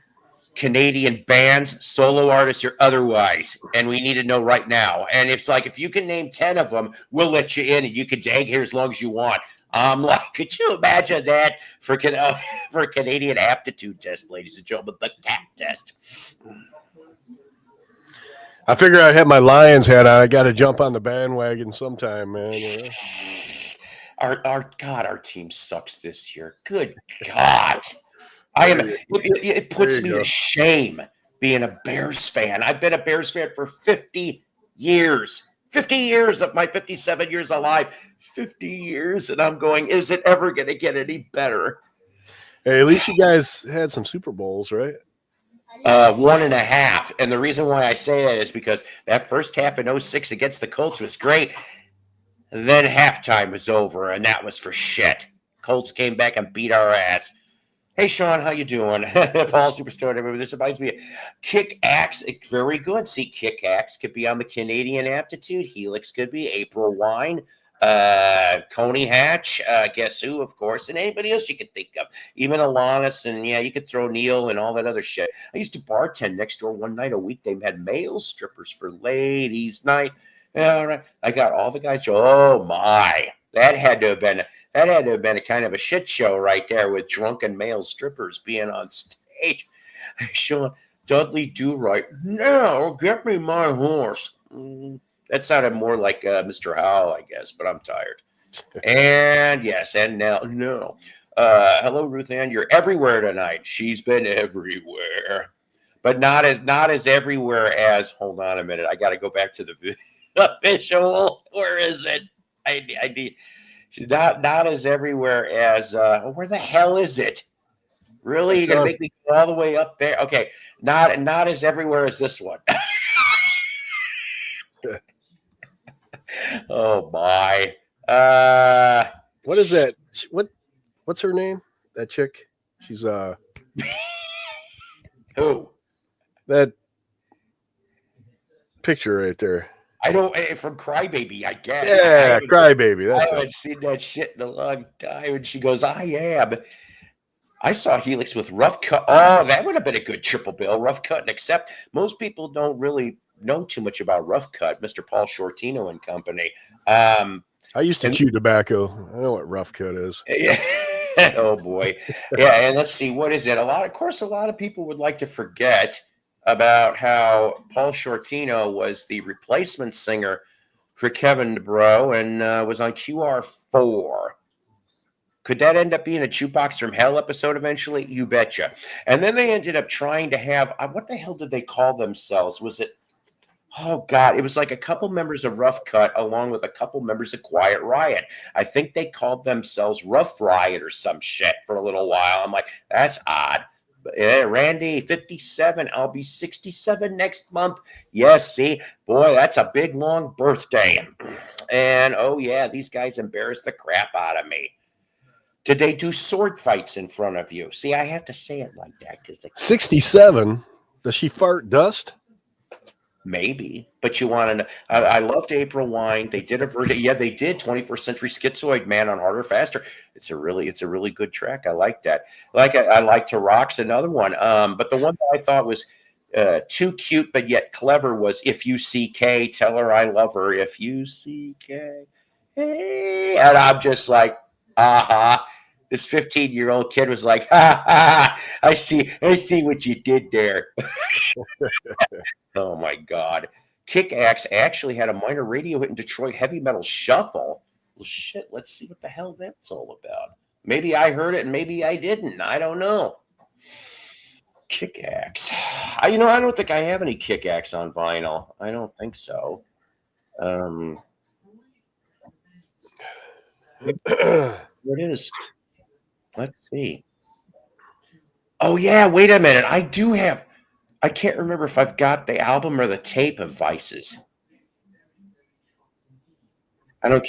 Canadian bands, solo artists, or otherwise, and we need to know right now. And it's like, if you can name 10 of them, we'll let you in, and you can hang here as long as you want. I'm like, could you imagine that for a Canadian aptitude test, ladies and gentlemen, the CAT test? I figure I had my Lions hat on. I got to jump on the bandwagon sometime, man. You know? Our team sucks this year. Good God. It puts me to shame being a Bears fan. I've been a Bears fan for 50 years. 50 years of my 57 years alive. 50 years, and I'm going, is it ever going to get any better? Hey, at least you guys had some Super Bowls, right? 1.5. And the reason why I say that is because that first half in 06 against the Colts was great. Then halftime was over, and that was for shit. Colts came back and beat our ass. Hey, Shawn, how you doing? Paul Superstore. This reminds me of Kick Axe. Very good. See, Kick Axe could be on the Canadian aptitude. Helix could be April Wine. Coney Hatch. Guess who, of course, and anybody else you could think of. Even Alanis, and yeah, you could throw Neil and all that other shit. I used to bartend next door one night a week. They had male strippers for ladies' night. All right. I got all the guys. Oh, my. That had to have been a kind of a shit show right there with drunken male strippers being on stage. Shawn, Dudley Do Right. Now, get me my horse. That sounded more like Mr. Howell, I guess, but I'm tired. And yes, and now, no. Hello, Ruth Ann. You're everywhere tonight. She's been everywhere, but not as everywhere as. Hold on a minute. I got to go back to the visual. Where is it? I need. She's not as everywhere as. Where the hell is it? Really, you're gonna make me go all the way up there? Okay, not as everywhere as this one. Oh my! What is that? What's her name? That chick? She's who? That picture right there. I don't from Crybaby, I guess. Yeah, Crybaby. I haven't seen that shit in a long time. And she goes, I am. I saw Helix with Rough Cut. Oh, that would have been a good triple bill. Rough Cut and Accept. Most people don't really know too much about Rough Cut, Mr. Paul Shortino and company. I used to chew tobacco. I know what Rough Cut is. Yeah. Oh boy. Yeah, and let's see, what is it? A lot of people would like to forget about how Paul Shortino was the replacement singer for Kevin DeBro and was on QR4. Could that end up being a Jukebox from Hell episode eventually? You betcha. And then they ended up trying to have, what the hell did they call themselves? Was it, oh God, it was like a couple members of Rough Cut along with a couple members of Quiet Riot. I think they called themselves Rough Riot or some shit for a little while. I'm like, that's odd. Randy, 57. I'll be 67 next month. Yes, see, boy, that's a big, long birthday. And, oh, yeah, these guys embarrassed the crap out of me. Did they do sword fights in front of you? See, I have to say it like that. 67? Does she fart dust? Maybe, but you want to. I loved April Wine. They did a version. Yeah, they did 21st Century Schizoid Man on Harder Faster. It's a really good track. I like that. I like To Rock's another one. But the one that I thought was too cute but yet clever was If You See K, Tell Her I Love Her. If you see K, hey, and I'm just like, aha. This 15-year-old kid was like, ha ha. I see what you did there. Oh my God. Kick Axe actually had a minor radio hit in Detroit, Heavy Metal Shuffle. Well, shit, let's see what the hell that's all about. Maybe I heard it and maybe I didn't. I don't know. Kick Axe. I don't think I have any Kick Axe on vinyl. I don't think so. What is? Let's see. Oh, yeah, wait a minute. I do have. I can't remember if I've got the album or the tape of Vices. I don't.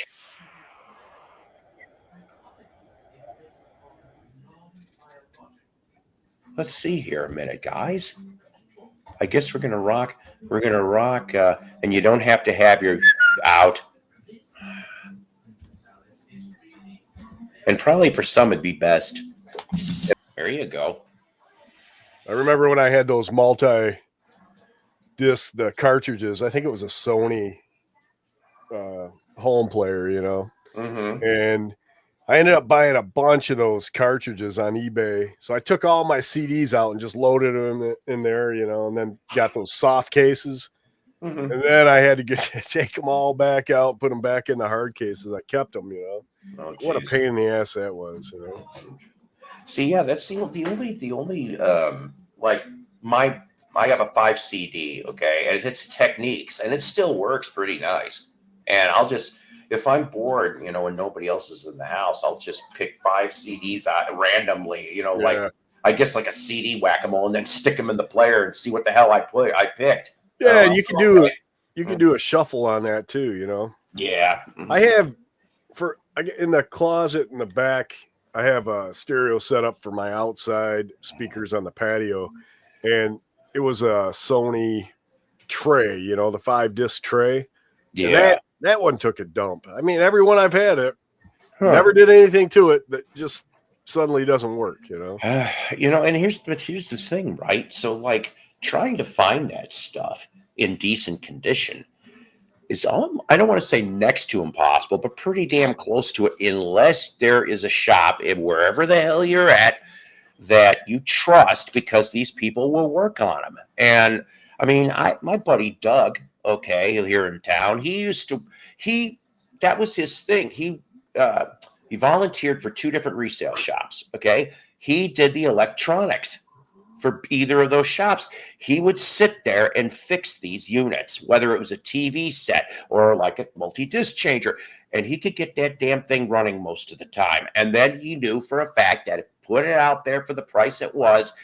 Let's see here a minute, guys. I guess we're gonna rock. We're gonna rock, and you don't have to have your out. And probably for some, it'd be best. There you go. I remember when I had those multi-disc, the cartridges. I think it was a Sony home player, and I ended up buying a bunch of those cartridges on eBay. So I took all my CDs out and just loaded them in there, and then got those soft cases. And then I had to take them all back out, put them back in the hard cases. I kept them, Oh, what a pain in the ass that was, See, yeah, that's the only like I have a 5 CD, okay, and it's Techniques, and it still works pretty nice. And I'll just, if I'm bored, and nobody else is in the house, I'll just pick 5 CDs out randomly, like I guess like a CD whack-a-mole, and then stick them in the player and see what the hell I picked. Yeah, and you can do a shuffle on that too, Yeah, I have in the closet in the back. I have a stereo set up for my outside speakers on the patio, and it was a Sony tray, the 5-disc tray. Yeah, that one took a dump. I mean, every one I've had it never did anything to it that just suddenly doesn't work, and here's the thing, right? So like trying to find that stuff in decent condition is I don't want to say next to impossible, but pretty damn close to it, unless there is a shop wherever the hell you're at that you trust, because these people will work on them. And I mean, my buddy Doug, okay, here in town, that was his thing. He volunteered for 2 different resale shops. Okay, he did the electronics for either of those shops. He would sit there and fix these units, whether it was a TV set or like a multi-disc changer, and he could get that damn thing running most of the time. And then he knew for a fact that if put it out there for the price it was,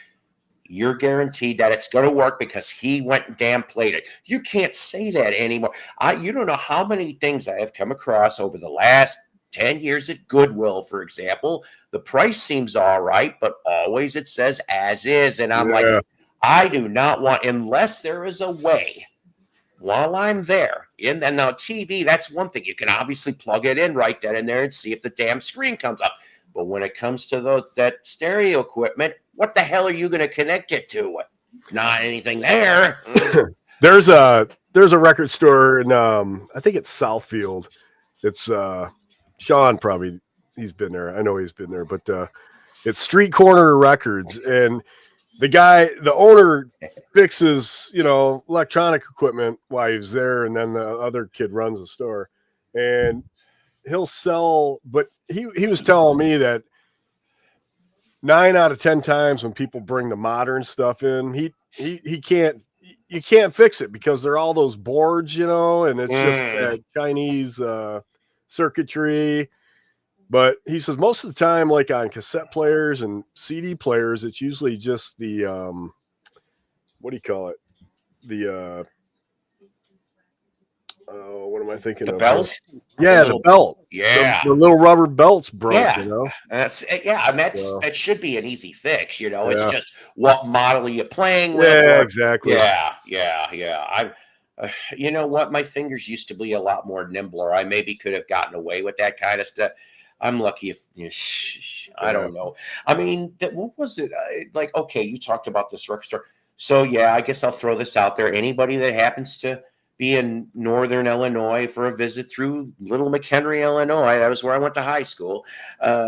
you're guaranteed that it's going to work, because he went and damn played it. You can't say that anymore. You don't know how many things I have come across over the last 10 years at Goodwill, for example. The price seems all right, but always it says as is. And I'm like, I do not want, unless there is a way while I'm there. And now TV, that's one thing. You can obviously plug it in right then and there and see if the damn screen comes up. But when it comes to that stereo equipment, what the hell are you going to connect it to? Not anything there. There's a record store in I think it's Southfield. It's Shawn, probably, he's been there. I know he's been there, but it's Street Corner Records, and the owner fixes, electronic equipment while he's there, and then the other kid runs the store, and he'll sell. But he was telling me that 9 out of 10 times when people bring the modern stuff in, you can't fix it, because they're all those boards, and it's just Chinese circuitry. But he says most of the time, like on cassette players and CD players, it's usually just the what do you call it? The what am I thinking the of? belt? Yeah, the belt. Yeah, the little rubber belts broke. Yeah, that should be an easy fix. It's just what model are you playing with? Yeah, exactly. Yeah. You know what? My fingers used to be a lot more nimbler. I maybe could have gotten away with that kind of stuff. I'm lucky if I don't know. I mean, what was it? Like, okay, you talked about this record store. So yeah, I guess I'll throw this out there. Anybody that happens to be in Northern Illinois for a visit through Little McHenry, Illinois, that was where I went to high school.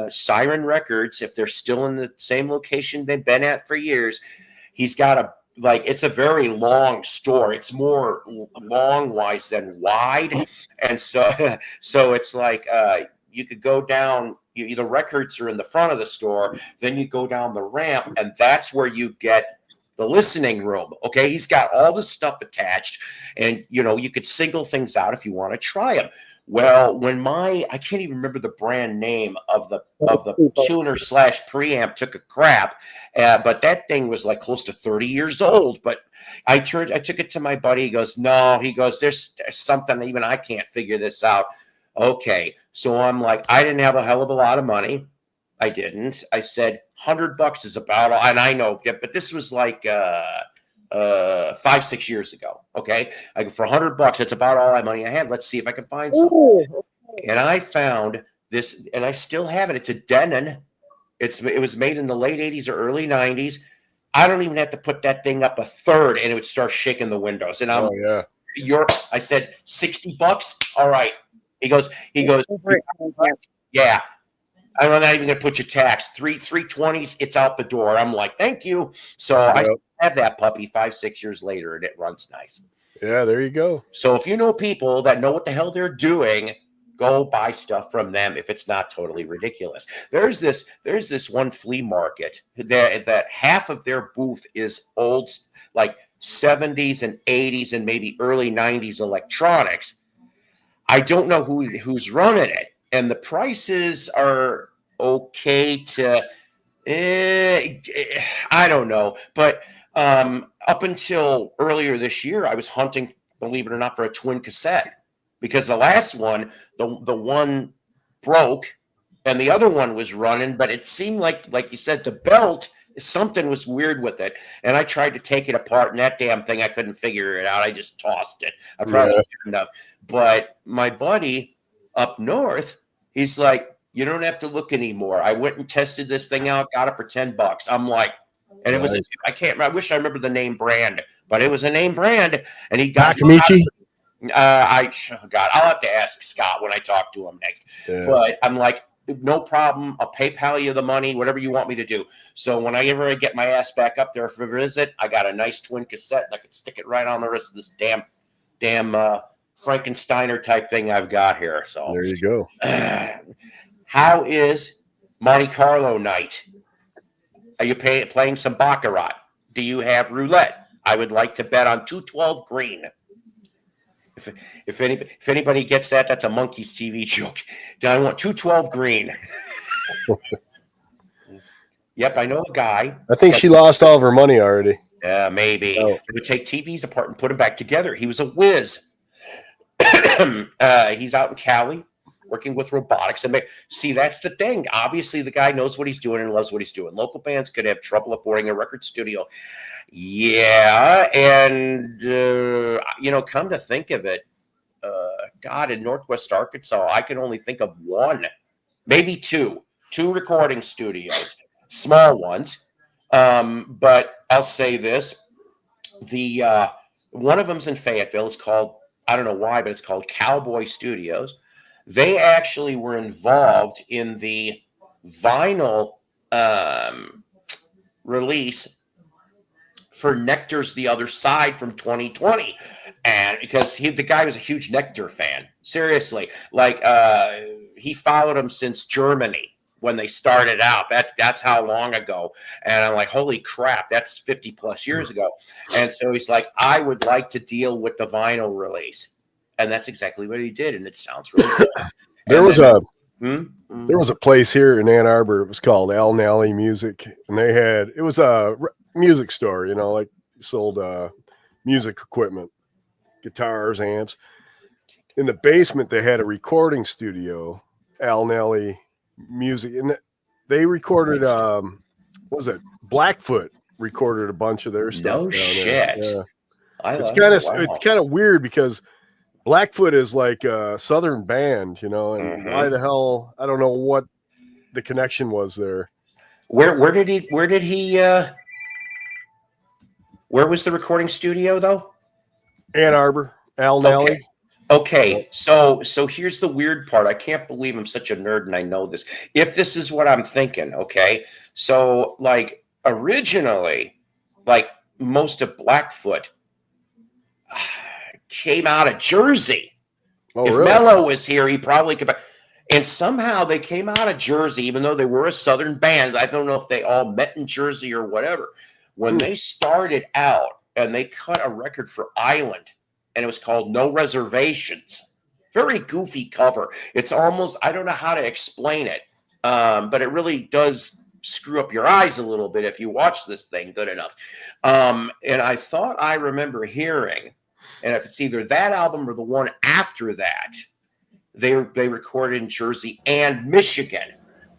Siren Records, if they're still in the same location they've been at for years, he's got it's a very long store. It's more long wise than wide. And so it's like, you could go down, the records are in the front of the store, then you go down the ramp, and that's where you get the listening room. Okay, he's got all the stuff attached, and you could single things out if you want to try them. Well, when I can't even remember the brand name of the tuner / preamp took a crap, but that thing was like close to 30 years old. But I took it to my buddy. He goes, no, there's something even I can't figure this out. Okay, so I'm like, I didn't have a hell of a lot of money. I didn't. I said $100 is about all, and I know, but this was like 5-6 years ago. Okay, for $100, it's about all the money I had. Let's see if I can find something. And I found this, and I still have it. It's a Denon. It was made in the late 80s or early 90s. I don't even have to put that thing up a third, and it would start shaking the windows. And I said $60. All right. He goes, yeah. I'm not even gonna put your tax. 320s, it's out the door. I'm like, thank you. So I have that puppy 5-6 years later, and it runs nice. Yeah, there you go. So if you know people that know what the hell they're doing, go buy stuff from them if it's not totally ridiculous. There's this one flea market that half of their booth is old, like 70s and 80s and maybe early 90s electronics. I don't know who's running it, and the prices are okay to, I don't know. But up until earlier this year, I was hunting, believe it or not, for a twin cassette, because the last one, the one broke, and the other one was running, but it seemed like you said, the belt, something was weird with it, and I tried to take it apart, and that damn thing, I couldn't figure it out. I just tossed it. I probably shouldn't have. But my buddy up north, he's like, you don't have to look anymore. I went and tested this thing out, got it for $10. I'm like, and it was, I wish I remember the name brand, but it was a name brand, and he got Takamichi. I'll have to ask Scott when I talk to him next. Yeah. But I'm like, no problem. I'll PayPal you the money, whatever you want me to do. So whenever I get my ass back up there for a visit, I got a nice twin cassette, and I could stick it right on the wrist of this damn Frankensteiner type thing I've got here. So there you go. How is Monte Carlo night? Are you playing some baccarat? Do you have roulette? I would like to bet on 212 green. If anybody gets that, that's a Monkeys TV joke. I want 212 green. Yep, I know a guy. I think she lost all of her money already. Yeah, maybe. They would take TVs apart and put them back together. He was a whiz. He's out in Cali working with robotics. And see, that's the thing. Obviously, the guy knows what he's doing and loves what he's doing. Local bands could have trouble affording a record studio. Yeah, and, come to think of it, God, in Northwest Arkansas, I can only think of one, maybe two recording studios, small ones. But I'll say this, one of them's in Fayetteville. It's called, I don't know why, but it's called Cowboy Studios. They actually were involved in the vinyl release for Nectar's The Other Side from 2020. And because the guy was a huge Nectar fan, seriously, he followed him since Germany when they started out. That's how long ago. And I'm like, holy crap, that's 50 plus years ago. And so he's like, I would like to deal with the vinyl release. And that's exactly what he did. And it sounds really good. There was a place here in Ann Arbor. It was called Al Nally Music. And it was a music store, sold music equipment, guitars, amps. In the basement, they had a recording studio, Al Nally Music, and they recorded what was it? Blackfoot recorded a bunch of their stuff. No shit. Yeah. It's wow. kind of weird because Blackfoot is like a Southern band, you know, and why the hell, I don't know what the connection was there. Where was the recording studio though? Ann Arbor, Al Nally. Okay. So here's the weird part. I can't believe I'm such a nerd and I know this. If this is what I'm thinking, okay. So like originally, like most of Blackfoot came out of Jersey. Oh, if really? Mello was here, he probably could. And somehow they came out of Jersey, even though they were a Southern band. I don't know if they all met in Jersey or whatever. When they started out and they cut a record for Island, and it was called No Reservations. Very goofy cover. It's almost, I don't know how to explain it, but it really does screw up your eyes a little bit if you watch this thing good enough. And I thought I remember hearing, and if it's either that album or the one after that, they recorded in Jersey and Michigan.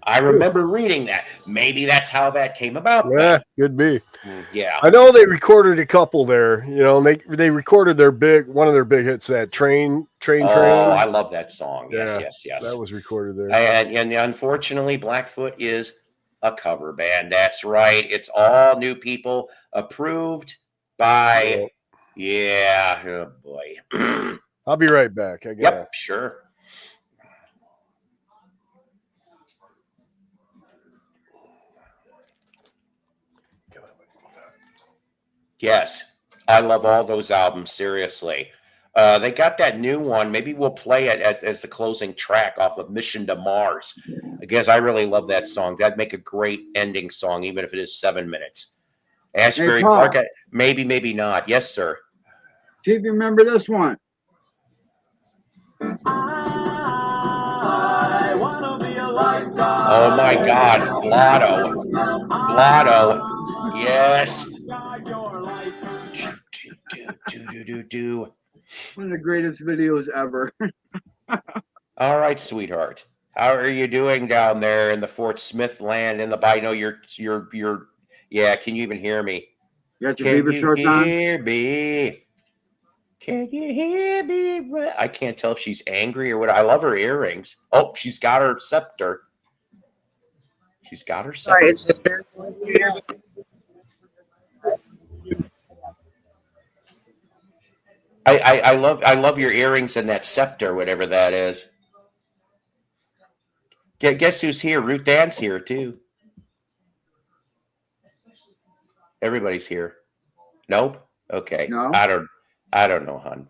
I remember reading that. Maybe that's how that came about. Yeah, could be. Yeah. I know they recorded a couple there, you know, and they recorded one of their big hits, that Train. Oh, I love that song. Yes, Yeah, yes. that was recorded there. And unfortunately, Blackfoot is a cover band. That's right. It's all new people approved by, oh boy. I'll be right back. Yep, sure. Yes, I love all those albums. Seriously, they got that new one. Maybe we'll play it as the closing track off of Mission to Mars. I guess I really love that song. That'd make a great ending song, even if it is 7 minutes. Ashbury Park, maybe not. Yes, sir. See if you remember this one. I wanna be a lifeguard. Oh my God, Blotto. Yes. One of the greatest videos ever. All right, sweetheart. How are you doing down there in the Fort Smith land? I know you're. Yeah. Can you even hear me? You got your beaver shorts on? Hear me? Can you hear me? I can't tell if she's angry or what. I love her earrings. Oh, she's got her scepter. Sorry, it's a bear. I love your earrings and that scepter, whatever that is. Guess who's here? Ruth Ann's here too. Everybody's here. Nope. Okay. No. I don't know, hon.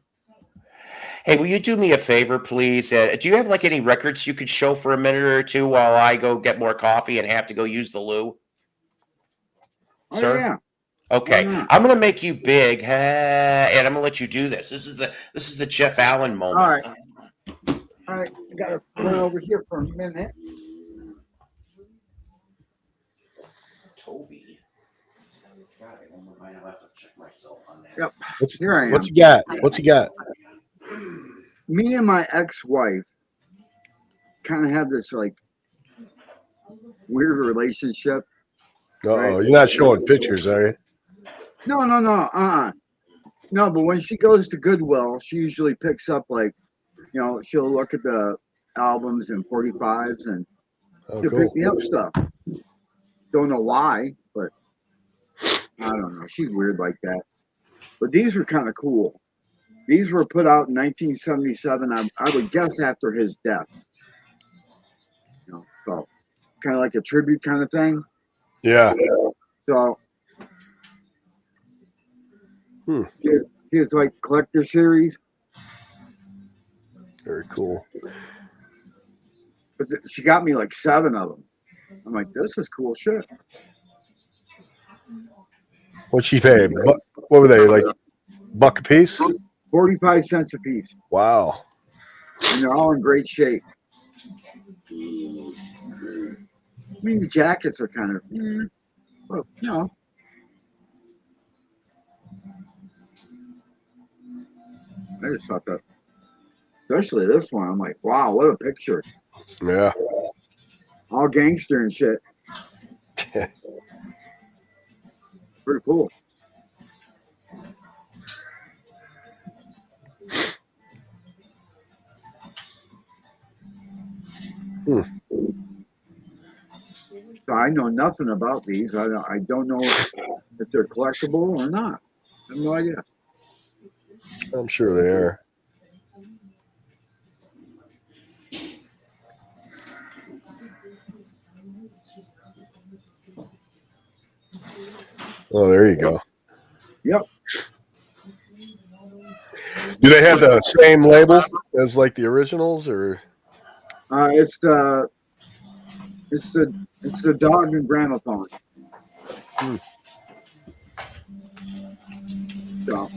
Hey, will you do me a favor, please? Do you have like any records you could show for a minute or two while I go get more coffee and have to go use the loo? Oh, Sir? yeah. Okay, I'm gonna make you big, and I'm gonna let you do this. This is the Jeff Allen moment. All right. I gotta run over here for a minute. Toby. God, I have to check myself on that. Yep. Here I am. What's he got? What's he got? Me and my ex-wife kind of have this like weird relationship. Uh-oh, you're not showing pictures, are you? No. No, but when she goes to Goodwill, she usually picks up like, you know, she'll look at the albums and 45s and she'll pick me up stuff. Don't know why, but I don't know. She's weird like that. But these were kind of cool. These were put out in 1977. I would guess after his death. You know, so kind of like a tribute kind of thing. Yeah. So his like collector series. Very cool. But she got me like 7 of them. I'm like, this is cool shit. What'd she pay? What were they, like $1 a piece? 45 cents a piece. Wow. And they're all in great shape. I mean, the jackets are kind of, well, you know. I just thought that, especially this one, I'm like, wow, what a picture. Yeah. All gangster and shit. Pretty cool. So I know nothing about these. I don't know if they're collectible or not. I have no idea. I'm sure they are. Oh, there you go. Yep. Do they have the same label as like the originals, or? It's the dog and gramophone. So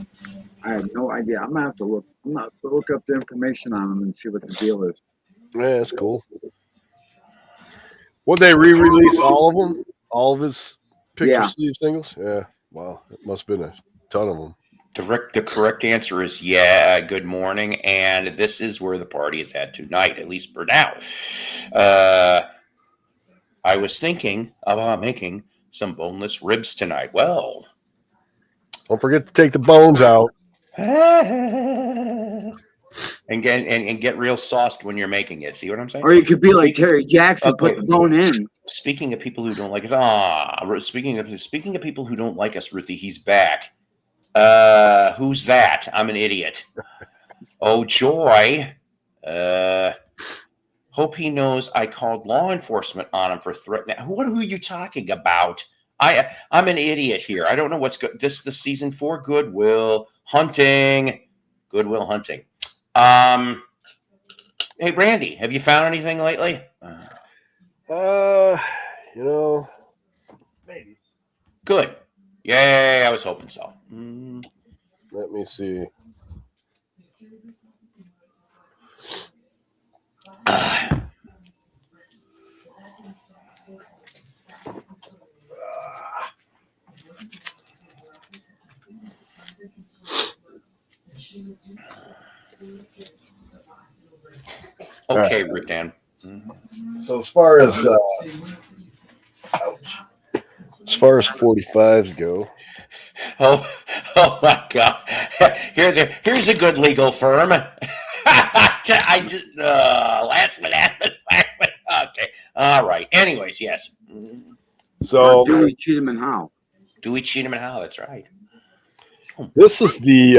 I have no idea. I'm gonna have to look. I'm gonna have to look up the information on them and see what the deal is. Yeah, that's cool. Would they re-release all of them? All of his picture sleeve singles? Yeah. Wow, it must have been a ton of them. The correct answer is yeah. Good morning, and this is where the party is at tonight, at least for now. I was thinking about making some boneless ribs tonight. Well, don't forget to take the bones out. And get real sauced when you're making it. See what I'm saying? Or you could be like Terry Jackson, put the bone in. Speaking of people who don't like us, speaking of people who don't like us, Ruthie, he's back. Who's that? I'm an idiot. Oh, Joy. Hope he knows I called law enforcement on him for threatening. Who are you talking about? I'm an idiot here. I don't know what's good. This is the season 4 Goodwill Hunting. Goodwill Hunting. Hey, Randy, have you found anything lately? Maybe. Good. Yay, I was hoping so. Let me see. Okay, Rick Dan. So as far as 45s go. Oh my God! Here's a good legal firm. I just last minute. Okay, all right. Anyways, yes. So do we cheat him and how? Do we cheat him and how? That's right. This is the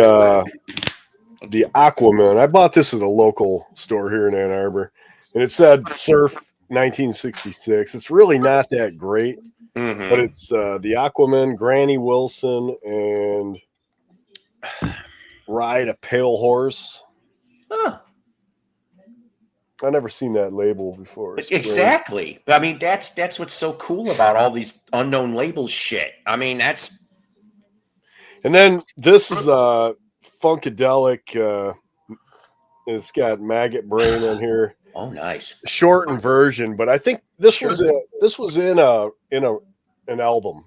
Aquaman. I bought this at a local store here in Ann Arbor, and it said Surf 1966. It's really not that great, but it's the Aquaman, Granny Wilson, and Ride a Pale Horse. Huh. I never seen that label before. Exactly. I mean, that's what's so cool about all these unknown labels shit. I mean, that's. And then this is Funkadelic. It's got Maggot Brain on here. Oh, nice. Shortened version, but I think this was in an album.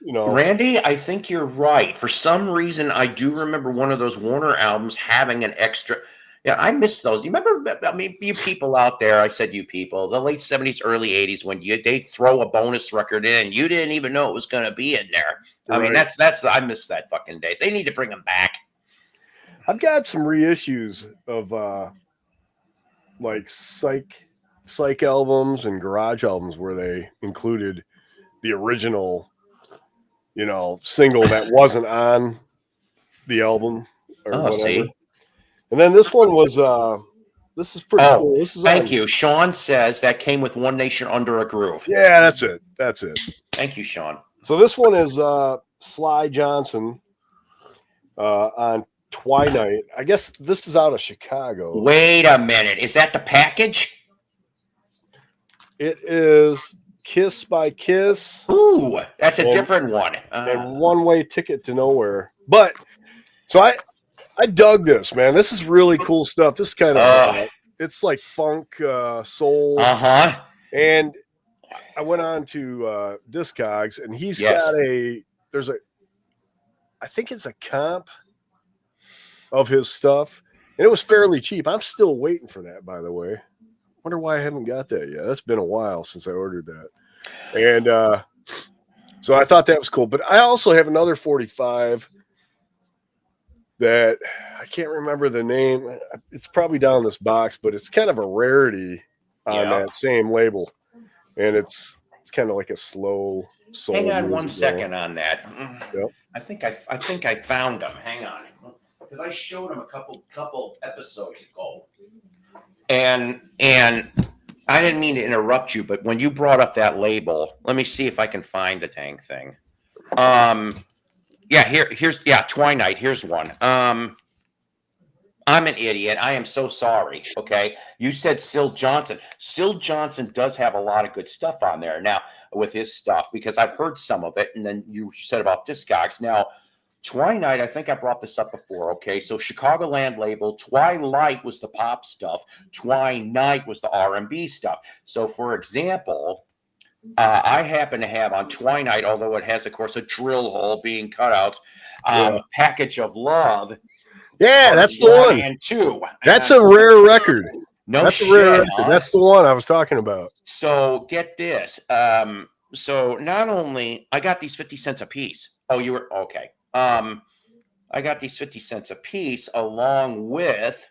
Randy, I think you're right. For some reason, I do remember one of those Warner albums having an extra. Yeah, I miss those. You remember? I mean, you people out there. I said you people. The late 70s, early 80s, when they throw a bonus record in, you didn't even know it was going to be in there. I mean, that's. I miss that fucking days. They need to bring them back. I've got some reissues of like psych albums and garage albums where they included the original, single that wasn't on the album or whatever. See. And then this one was this is pretty cool. This is thank you. Sean says that came with One Nation Under a Groove. Yeah, that's it. Thank you, Sean. So this one is Sly Johnson on Twilight. I guess this is out of Chicago. Wait a minute. Is that the package? It is Kiss by Kiss. Ooh, that's a different one. And One Way Ticket to Nowhere. But so I dug this, man. This is really cool stuff. This kind of it's like funk, soul. And I went on to Discogs, and he's got I think it's a comp of his stuff, and it was fairly cheap. I'm still waiting for that, by the way. Wonder why I haven't got that yet. That's been a while since I ordered that. And so I thought that was cool. But I also have another 45 that I can't remember the name. It's probably down in this box, but it's kind of a rarity. on Yeah. that same label, and it's kind of like a slow soul. Hang on one music second on that. Yep. I think I found them. Hang on, because I showed them a couple episodes ago, and I didn't mean to interrupt you, but when you brought up that label, let me see if I can find the dang thing. Yeah, here's Twilight. Here's one. I'm an idiot. I am so sorry. Okay. You said Syl Johnson. Syl Johnson does have a lot of good stuff on there now with his stuff, because I've heard some of it. And then you said about Discogs. Now, Twilight, I think I brought this up before. Okay. So Chicagoland label, Twilight was the pop stuff. Twilight was the R&B stuff. So for example, I happen to have on Twilight, although it has, of course, a drill hole being cut out, Package of Love. Yeah, that's the one. And 2. That's a rare record. No that's shit, a rare record. Huh? That's the one I was talking about. So get this. So not only I got these 50 cents a piece. Oh, you were okay. I got these 50 cents a piece along with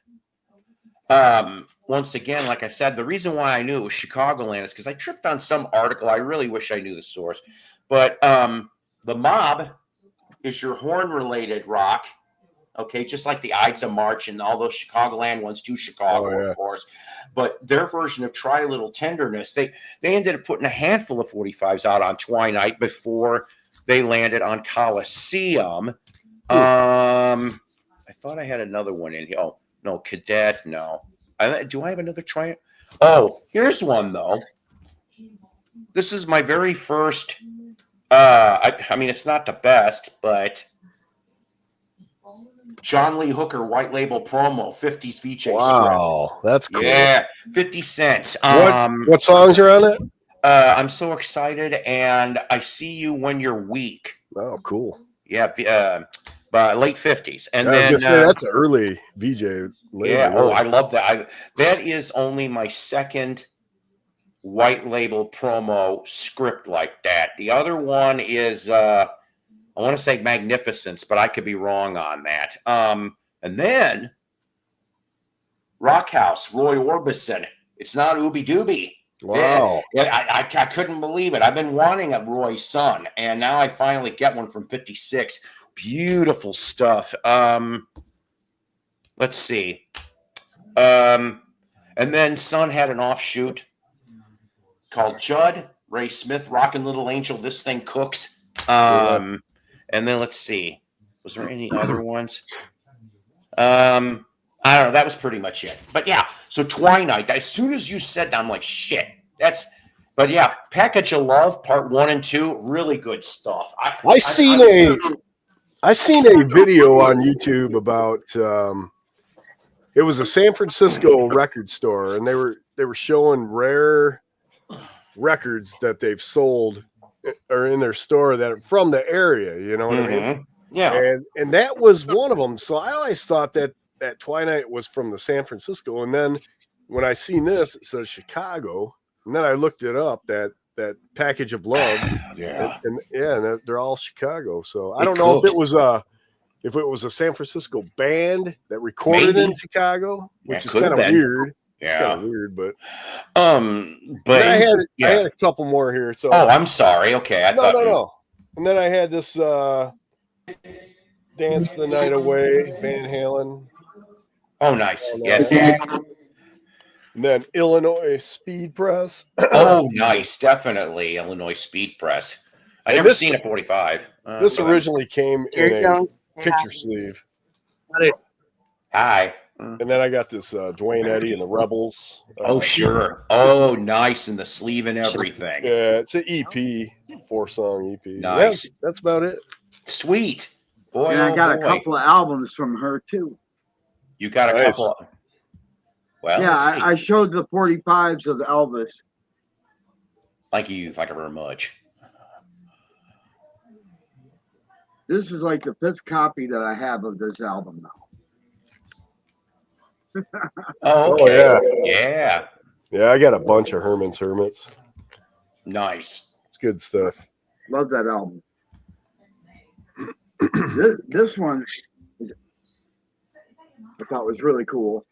once again, like I said, the reason why I knew it was Chicagoland is because I tripped on some article. I really wish I knew the source. But the Mob is your horn-related rock. Okay, just like the Ides of March and all those Chicagoland ones to Chicago, of course. But their version of Try a Little Tenderness, they ended up putting a handful of 45s out on Twilight before they landed on Coliseum. I thought I had another one in here. Oh, no, Cadet, no. Do I have another Try? Oh, here's one, though. This is my very first, I mean, it's not the best, but John Lee Hooker White Label Promo 50s VJ. Wow, that's cool. Yeah, 50 cents. What songs are on it? I'm so excited, and I See You When You're Weak. Oh, cool. Yeah, late 50s. And I was then gonna say that's an early VJ label. Yeah, oh, I love that. That is only my second White Label promo script like that. The other one is I want to say Magnificence, but I could be wrong on that. And then Rockhouse, Roy Orbison. It's not Ooby Dooby. Wow. I couldn't believe it. I've been wanting a Roy son, and now I finally get one from 56. Beautiful stuff. Let's see. And then Son had an offshoot called Judd, Ray Smith, Rockin' Little Angel, This Thing Cooks. And then let's see. Was there any other ones? I don't know. That was pretty much it. But yeah, so Twilight, as soon as you said that, I'm like, shit. But yeah, Package of Love, part 1 and 2, really good stuff. I seen a video on YouTube about it was a San Francisco record store, and they were showing rare records that they've sold or in their store that are from the area, you know what I mean? Yeah. And that was one of them. So I always thought that Twilight was from the San Francisco. And then when I seen this, it says Chicago. And then I looked it up, that Package of Love. Yeah. And they're all Chicago. So I don't know if it was a San Francisco band that recorded in Chicago, which is kind of weird. Yeah, kind of weird, but but I had a couple more here. So I'm sorry. Okay, I thought no. And then I had this Dance the Night Away, Van Halen. Oh, nice. Yes. And then Illinois Speed Press. Oh, nice. Definitely Illinois Speed Press. I never seen a 45. This originally came in a picture sleeve. Hi. And then I got this Dwayne Eddy and the Rebels. Oh, sure. Oh, nice. And the sleeve and everything. Yeah, it's an EP, 4-song EP. Nice. That's about it. Sweet. Boy, and I got a couple of albums from her, too. You got a couple of... Well, yeah, I showed the 45s of Elvis. Thank you very much. This is like the 5th copy that I have of this album now. Oh, okay. Yeah. Yeah, I got a bunch of Herman's Hermits. Nice. It's good stuff. Love that album. This one I thought was really cool.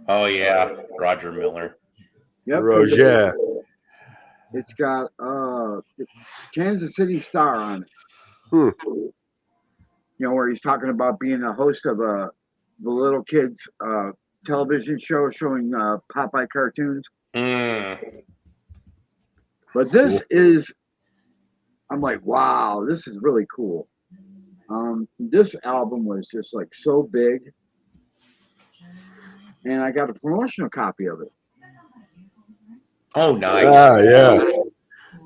Oh, yeah. Roger Miller. Yep. Roger. It's got Kansas City Star on it. Hmm. You know, where he's talking about being a host of the little kids television show showing Popeye cartoons. But this is, I'm like, wow, this is really cool. This album was just like so big, and I got a promotional copy of it. Oh, nice. Ah, yeah.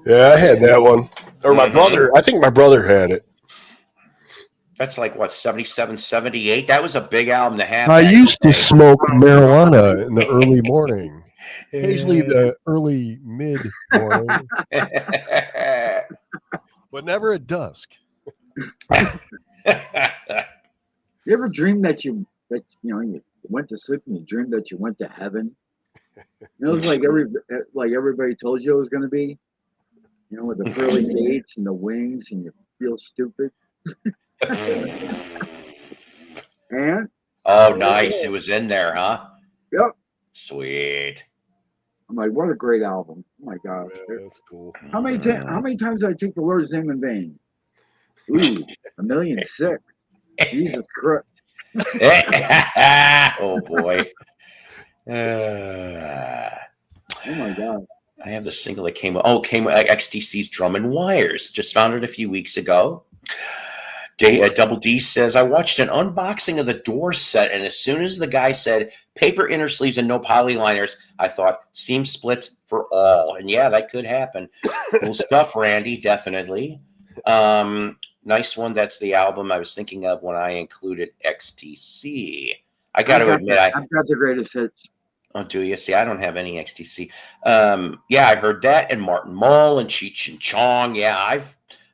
Yeah, I had that one. Or my brother, I think my brother had it. That's like, what, 77, 78? That was a big album to have. I used to smoke marijuana in the early morning. Occasionally the early mid morning. But never at dusk. You ever dream that you went to sleep and you dreamed that you went to heaven? It was like everybody told you it was going to be. You know, with the pearly gates and the wings, and you feel stupid. And oh, nice! It was in there, huh? Yep. Sweet. I'm like, what a great album! Oh my gosh, that's cool. How many times did I take the Lord's name in vain? Ooh, 1,000,006. Jesus Christ. Oh boy. Oh my God. I have the single that came with XTC's Drum and Wires. Just found it a few weeks ago. Double D says, I watched an unboxing of the Doors set, and as soon as the guy said paper inner sleeves and no polyliners, I thought seam splits for all. And yeah, that could happen. Cool stuff, Randy, definitely. Nice one. That's the album I was thinking of when I included XTC. I got to admit, I've got the greatest hits. Oh, do you? See, I don't have any XTC. Yeah, I heard that, and Martin Mull and Cheech and Chong. Yeah,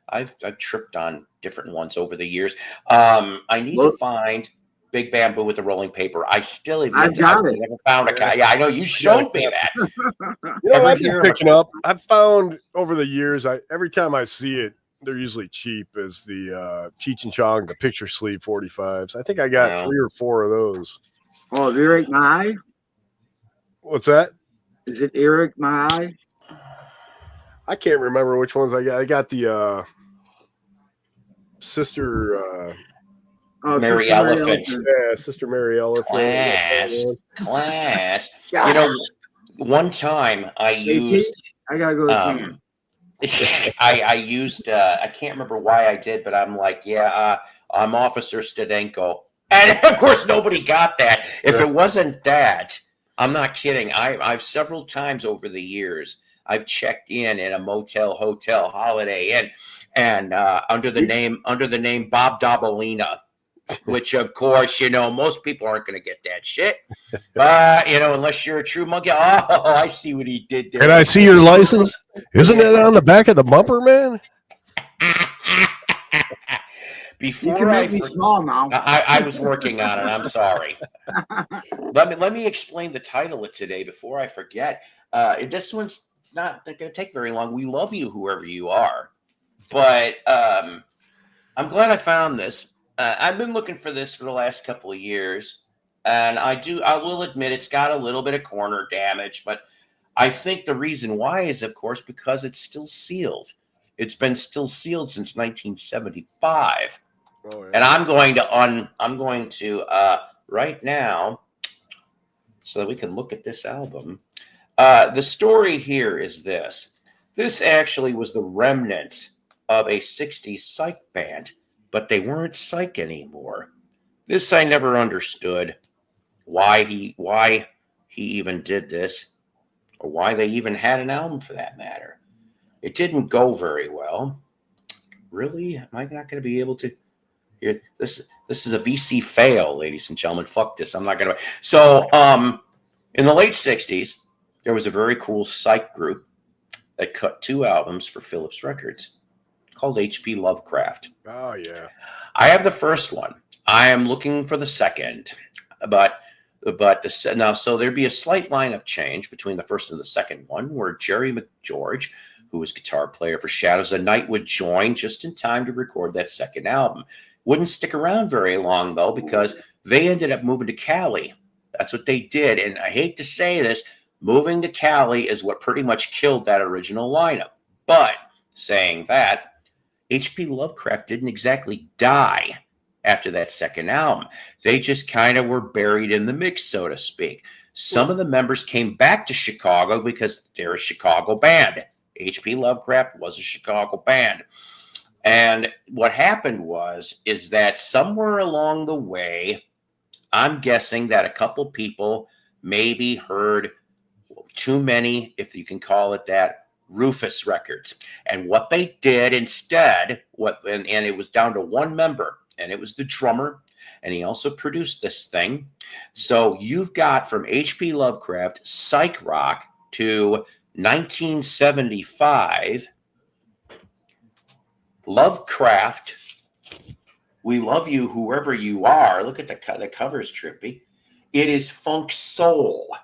I've tripped on different ones over the years. I need to find Big Bamboo with the rolling paper. I still have never found a copy. Yeah, I know you showed me that. You know, I've been picking up. I've found over the years, every time I see it, they're usually cheap as the Cheech and Chong, the picture sleeve 45s. I think I got 3 or 4 of those. Oh, Eric Mai? What's that? Is it Eric Mai? I can't remember which ones I got. I got the Sister Mary Elephant. Yeah, Sister Mary Elephant. Class. You know, one time I used. I gotta go. I used. I can't remember why I did, but I'm like, I'm Officer Stadenko, and of course nobody got that. If it wasn't that, I'm not kidding. I've several times over the years I've checked in a motel, hotel, Holiday Inn, and under the name Bob Dabalina, which of course most people aren't going to get that shit. Unless you're a true monkey. Oh, I see what he did there. Can I see your license? Isn't it on the back of the bumper, man? Before I was working on it. I'm sorry. Let me explain the title of today before I forget. This one's not going to take very long. We love you, whoever you are. But I'm glad I found this. I've been looking for this for the last couple of years, and I will admit it's got a little bit of corner damage, but I think the reason why is, of course, because it's still sealed. It's been still sealed since 1975. Oh, yeah. And I'm going to right now, so that we can look at this album. The story here is this. This actually was the remnant of a 60s psych band, but they weren't psych anymore. This I never understood why he even did this, or why they even had an album for that matter. It didn't go very well. Really? Am I not going to be able to? Here, this is a VC fail, ladies and gentlemen. Fuck this. I'm not going to. So, in the late 60s, there was a very cool psych group that cut 2 albums for Philips Records called H.P. Lovecraft. Oh, yeah. I have the first one. I am looking for the second, but so there'd be a slight lineup change between the first and the second one, where Jerry McGeorge, who was guitar player for Shadows of Night, would join just in time to record that second album. Wouldn't stick around very long, though, because they ended up moving to Cali. That's what they did. And I hate to say this, moving to Cali is what pretty much killed that original lineup. But saying that, H.P. Lovecraft didn't exactly die after that second album. They just kind of were buried in the mix, so to speak. Some of the members came back to Chicago because they're a Chicago band. H.P. Lovecraft was a Chicago band. And what happened is that somewhere along the way, I'm guessing that a couple people maybe heard too many, if you can call it that, Rufus records. And what they did instead, and it was down to one member, and it was the drummer, and he also produced this thing. So you've got from H.P. Lovecraft, psych rock, to 1975, Lovecraft, We Love You, Whoever You Are. Look at the cover's trippy. It is funk soul.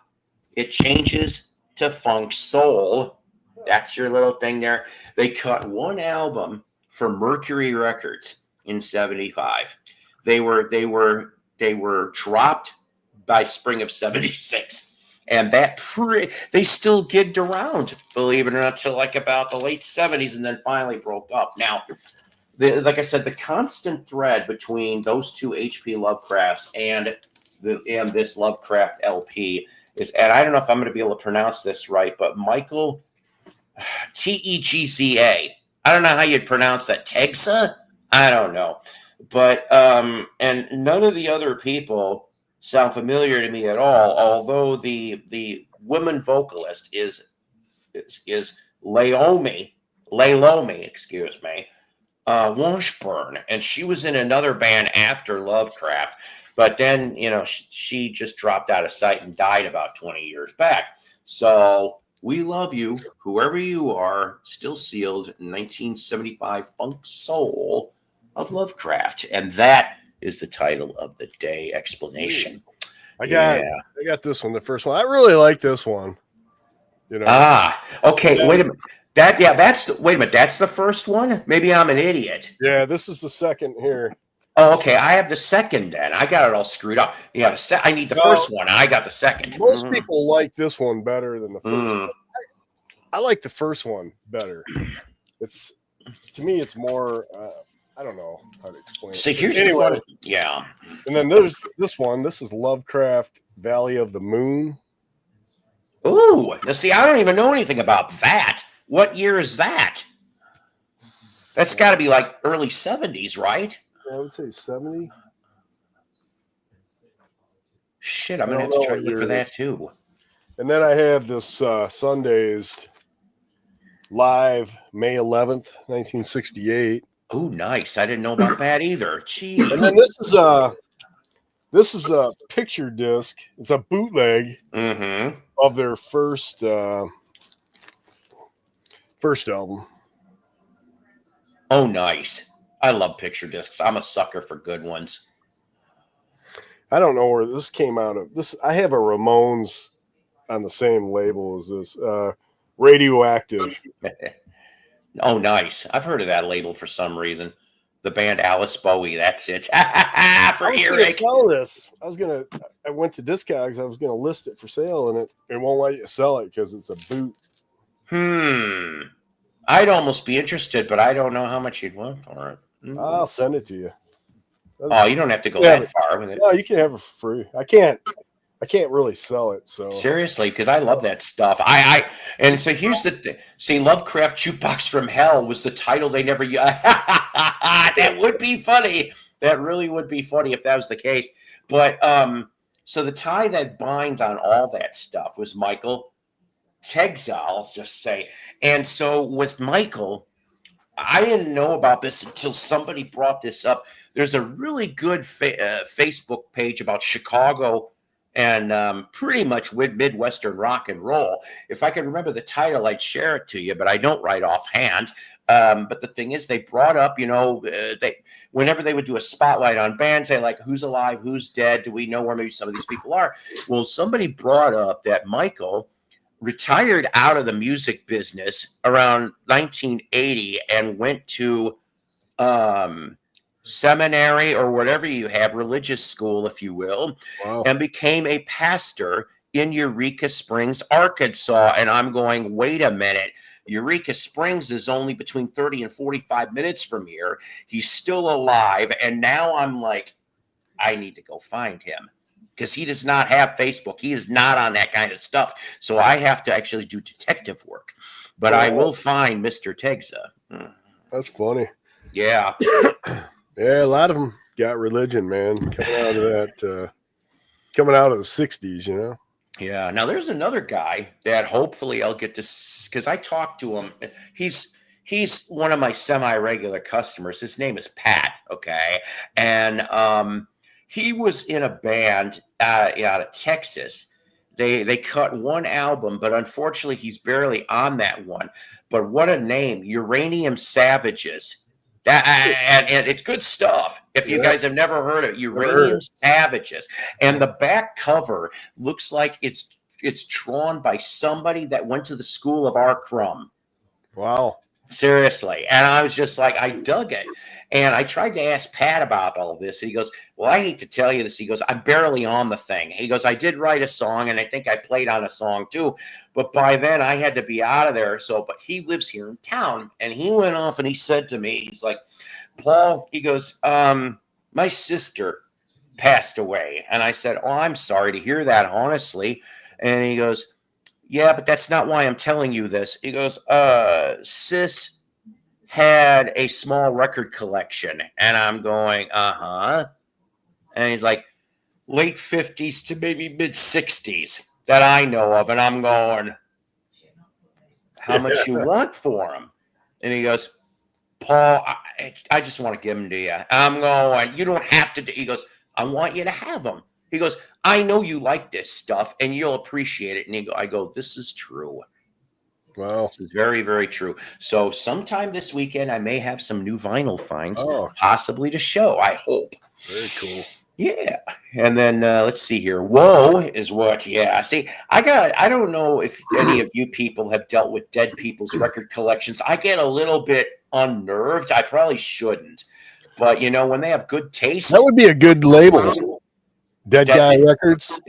It changes to funk soul. That's your little thing there. They cut one album for Mercury Records in 75. They were dropped by spring of 76. And they still gigged around, believe it or not, till like about the late 70s, and then finally broke up. Now, like I said, the constant thread between those two H.P. Lovecrafts and this Lovecraft LP is, and I don't know if I'm going to be able to pronounce this right, but Michael Tegza. I don't know how you'd pronounce that. Tegza? I don't know. But and none of the other people sound familiar to me at all, although the woman vocalist is Laomi, excuse me, Washburn, and she was in another band after Lovecraft, but then, she just dropped out of sight and died about 20 years back. So We Love You, Whoever You Are, still sealed in 1975 Funk Soul of Lovecraft, and that is the title of the day. Explanation. I got this one, the first one. I really like this one. Okay. Wait a minute. Wait a minute. That's the first one? Maybe I'm an idiot. Yeah, this is the second here. Oh, okay. I have the second then. I got it all screwed up. Yeah, I need the first one. I got the second. Most people like this one better than the first one. I like the first one better. To me, it's more. I don't know how to explain it. So here's the fun. Yeah. And then there's this one. This is Lovecraft Valley of the Moon. Ooh. Now, see, I don't even know anything about that. What year is that? That's got to be like early 70s, right? I would say 70. Shit, I'm going to have to try to look for that too. And then I have this Sundays live May 11th, 1968. Oh, nice. I didn't know about that either. Jeez. And then this is a picture disc. It's a bootleg of their first album. Oh, nice. I love picture discs. I'm a sucker for good ones. I don't know where this came out of. I have a Ramones on the same label as this. Radioactive. Oh, nice. I've heard of that label for some reason. The band Alice Bowie. That's it. For Eric. I went to Discogs. I was going to list it for sale, and it won't let you sell it because it's a boot. I'd almost be interested, but I don't know how much you'd want for it. I'll send it to you. You don't have to go that far with it. No, you can have it for free. I can't really sell it. So seriously, because I love that stuff. And so here's the thing. See, Lovecraft Jukebox from Hell was the title they never used. That would be funny. That really would be funny if that was the case. But so the tie that binds on all that stuff was Michael Tegza, I'll just say. And so with Michael, I didn't know about this until somebody brought this up. There's a really good Facebook page about Chicago and pretty much with Midwestern rock and roll. If I could remember the title, I'd share it to you, but I don't right offhand. But the thing is, they brought up, whenever they would do a spotlight on bands, they like, who's alive, who's dead? Do we know where maybe some of these people are? Well, somebody brought up that Michael retired out of the music business around 1980 and went to seminary or whatever you have, religious school, if you will, and became a pastor in Eureka Springs, Arkansas. And I'm going, wait a minute. Eureka Springs is only between 30 and 45 minutes from here. He's still alive. And now I'm like, I need to go find him because he does not have Facebook. He is not on that kind of stuff. So I have to actually do detective work. But I will find Mr. Tegza. That's funny. Yeah. Yeah, a lot of them got religion, man, coming out of that, coming out of the 60s, you know? Yeah. Now there's another guy that hopefully I'll get to, because I talked to him. He's one of my semi-regular customers. His name is Pat. Okay. And he was in a band out of Texas. They cut one album, but unfortunately he's barely on that one. But what a name, Uranium Savages. And it's good stuff. If you guys have never heard of Uranium Savages, and the back cover looks like it's drawn by somebody that went to the school of R. Crumb. Wow. Seriously. And I was just like, I dug it. And I tried to ask Pat about all this. And he goes, well, I hate to tell you this. He goes, I'm barely on the thing. He goes, I did write a song, and I think I played on a song too. But by then I had to be out of there. So, but he lives here in town. And he went off and he said to me, he's like, Paul, he goes, my sister passed away. And I said, oh, I'm sorry to hear that, honestly. And he goes, yeah, but that's not why I'm telling you this. He goes, sis had a small record collection. And I'm going, uh-huh. And he's like, late 50s to maybe mid 60s that I know of. And I'm going, how much you want for him? And he goes, Paul, I just want to give them to you. I'm going, you don't have to. He goes, I want you to have them. He goes, I know you like this stuff and you'll appreciate it. And I go, this is true. Wow. This is very, very true. So sometime this weekend, I may have some new vinyl finds, possibly to show, I hope. Very cool. Yeah. And then let's see here. Whoa is what? Yeah. See, I don't know if any of you people have dealt with dead people's record collections. I get a little bit unnerved. I probably shouldn't. But, you know, when they have good taste. That would be a good label. Dead Guy Records.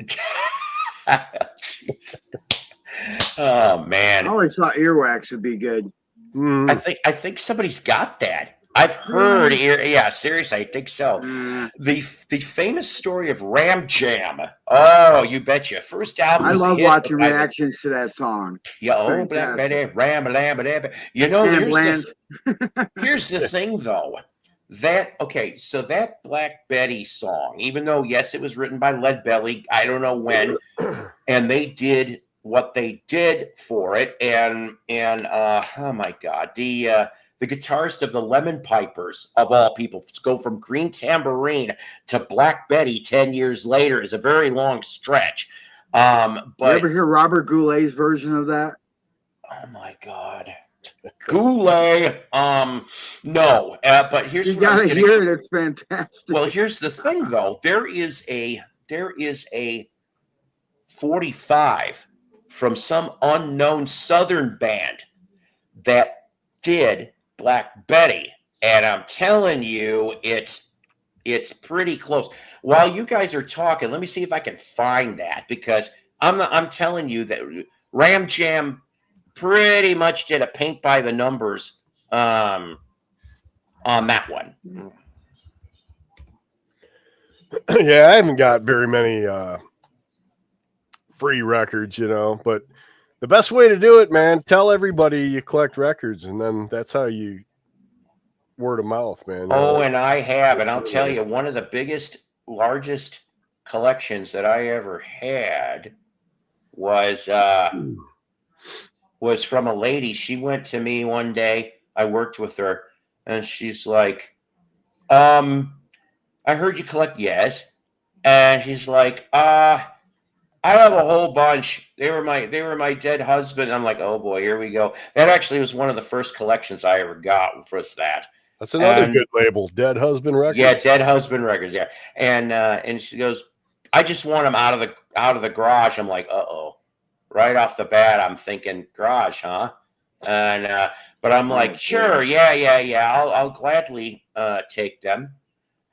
Oh, man. I always thought earwax would be good. I think somebody's got that. I've heard, yeah, seriously, I think so. The famous story of Ram Jam. Oh, you betcha. First album. I love watching reactions to that song. Yeah, oh, Black Betty, Ram, you know, here's the thing, though. So that Black Betty song, even though, yes, it was written by Leadbelly, I don't know when, and they did what they did for it, and oh my God, the guitarist of the Lemon Pipers, of all people, to go from Green Tambourine to Black Betty 10 years later is a very long stretch. But you ever hear Robert Goulet's version of that? Oh my God. Goulet, no, but here's you what I was gotta getting. hear it. It's fantastic. Well, here's the thing, though. There is a 45 from some unknown Southern band that did Black Betty, and I'm telling you, it's pretty close. While you guys are talking, let me see if I can find that, because I'm telling you that Ram Jam pretty much did a paint by the numbers on that one. Yeah, I haven't got very many free records, you know, but the best way to do it, man, tell everybody you collect records, and then that's how you word of mouth, man. Oh, and I have, and I'll tell you, one of the largest collections that I ever had was from a lady. She went to me one day. I worked with her, and she's like, I heard you collect. Yes. And she's like, I have a whole bunch. They were my dead husband. I'm like, oh boy, here we go. That actually was one of the first collections I ever got, was that. That's another good label, Dead Husband Records. Yeah, Dead Husband Records. Yeah, and she goes, I just want them out of the garage. I'm like, uh-oh. Right off the bat, I'm thinking garage, huh? And but I'm like, sure, yeah. I'll gladly take them.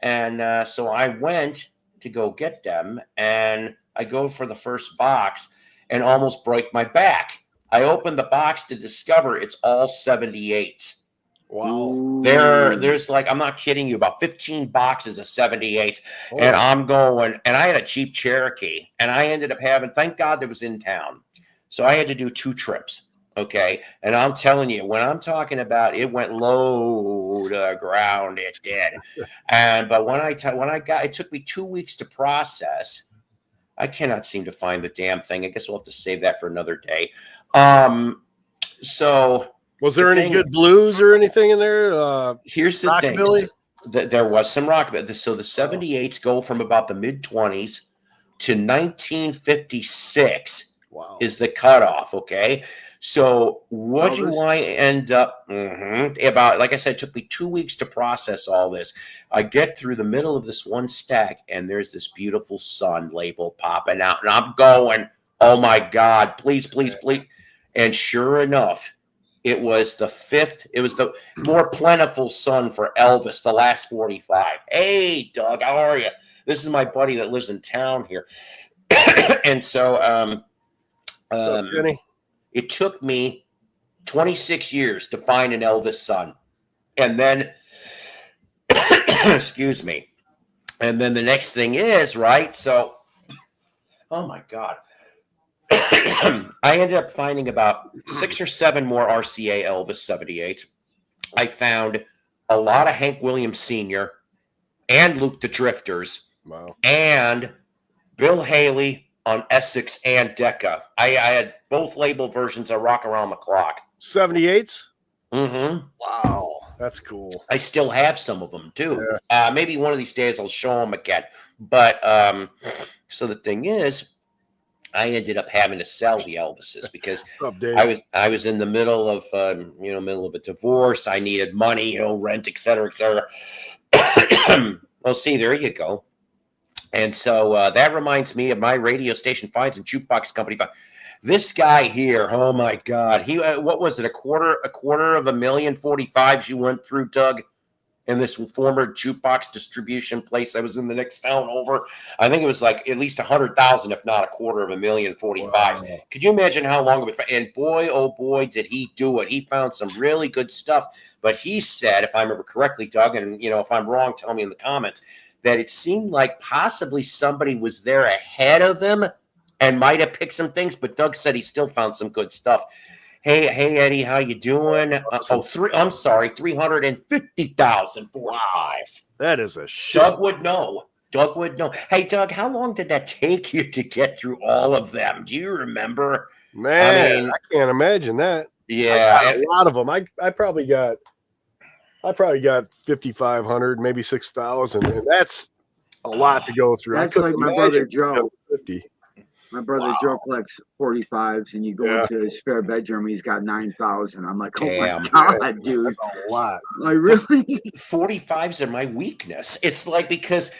And so I went to go get them, and I go for the first box and almost break my back. I open the box to discover it's all 78s. Wow. There's like, I'm not kidding you, about 15 boxes of 78s. And I'm going, and I had a Jeep Cherokee, and I ended up having, thank God that was in town. So I had to do 2 trips. Okay. And I'm telling you, when I'm talking about it went low to the ground, it did. But when I got, it took me 2 weeks to process. I cannot seem to find the damn thing. I guess we'll have to save that for another day. So was there any good blues or anything in there? Here's the thing. There was some rock. So the 78s go from about the mid-20s to 1956. Wow. Is the cutoff, okay? So what do I end up about? Like I said, it took me 2 weeks to process all this. I get through the middle of this one stack, and there's this beautiful sun label popping out, and I'm going, oh my God, please, please, please. And sure enough, it was the 5th. It was the more plentiful sun for Elvis, the last 45. Hey, Doug, how are you? This is my buddy that lives in town here. And so, what's up, Jenny? It took me 26 years to find an Elvis son. And then, excuse me. And then the next thing is, right? So, oh my God. I ended up finding about 6 or 7 more RCA Elvis 78. I found a lot of Hank Williams Sr. and Luke the Drifters. Wow. And Bill Haley on Essex and Decca. I had both label versions of Rock Around the Clock. 78s? Mm-hmm. Wow. That's cool. I still have some of them too. Yeah. Maybe one of these days I'll show them again. But so the thing is, I ended up having to sell the Elvises because I was in the middle of middle of a divorce. I needed money, rent, et cetera, et cetera. Well, see, there you go. And so that reminds me of my radio station finds and jukebox company. This guy here, oh my God, he what was it? A quarter of a million 45s you went through, Doug, in this former jukebox distribution place I was in the next town over. I think it was like at least 100,000, if not a quarter of a million 45s. Wow. Could you imagine how long it would? And boy, oh boy, did he do it! He found some really good stuff. But he said, if I remember correctly, Doug, and if I'm wrong, tell me in the comments, that it seemed like possibly somebody was there ahead of him and might have picked some things, but Doug said he still found some good stuff. Hey, Eddie, how you doing? I'm sorry, 350,000 45s. That is a shit. Doug would know. Hey, Doug, how long did that take you to get through all of them? Do you remember? Man, I can't imagine that. Yeah, a lot of them. I probably got 5,500, maybe 6,000, and that's a lot to go through. That's like my brother Joe. 50. My brother Joe collects 45s, and you go into his spare bedroom, he's got 9,000. I'm like, oh my God, dude, that's a lot. Like, really? 45s are my weakness. It's like because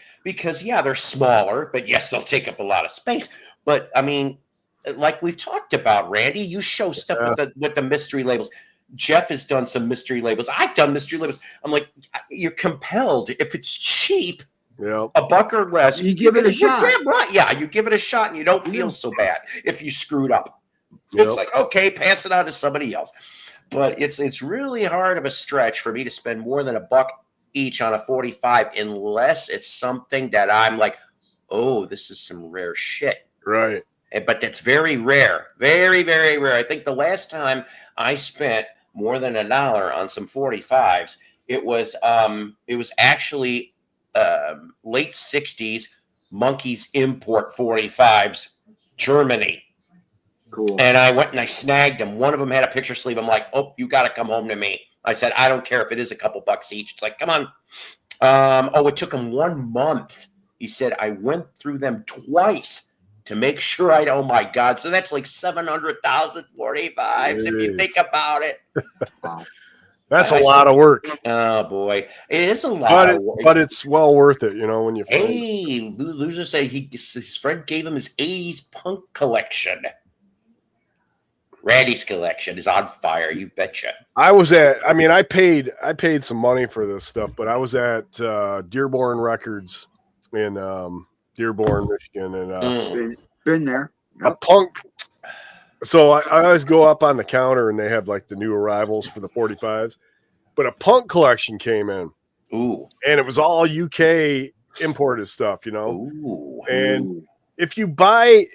yeah, they're smaller, but yes, they'll take up a lot of space. But I mean, like we've talked about, Randy, you show stuff with the mystery labels. Jeff has done some mystery labels. I've done mystery labels. I'm like, you're compelled. If it's cheap, $1 or less, you give it a shot. Damn right. Yeah, you give it a shot, and you don't feel so bad if you screwed up. It's like, okay, pass it on to somebody else. But it's really hard of a stretch for me to spend more than $1 each on a 45 unless it's something that I'm like, oh, this is some rare shit. Right. But that's very rare. Very, very rare. I think the last time I spent more than $1 on some 45s, it was actually late 60s Monkeys import 45s, Germany. Cool. And I went and I snagged them. One of them had a picture sleeve. I'm like, oh, you got to come home to me. I said, I don't care if it is a couple bucks each. It's like, come on. It took him 1 month. He said, I went through them twice to make sure oh my God. So that's like 700,000 45s if you think about it. Wow. That's a lot of work. Oh boy. It is a lot of work. But it's well worth it, when you find it. Loser said his friend gave him his 80s punk collection. Randy's collection is on fire, you betcha. I paid some money for this stuff, but I was at Dearborn Records in Dearborn, Michigan, and Been there. a punk. So I always go up on the counter and they have like the new arrivals for the 45s, but a punk collection came in. Ooh. And it was all UK imported stuff, you know. Ooh. And if you buy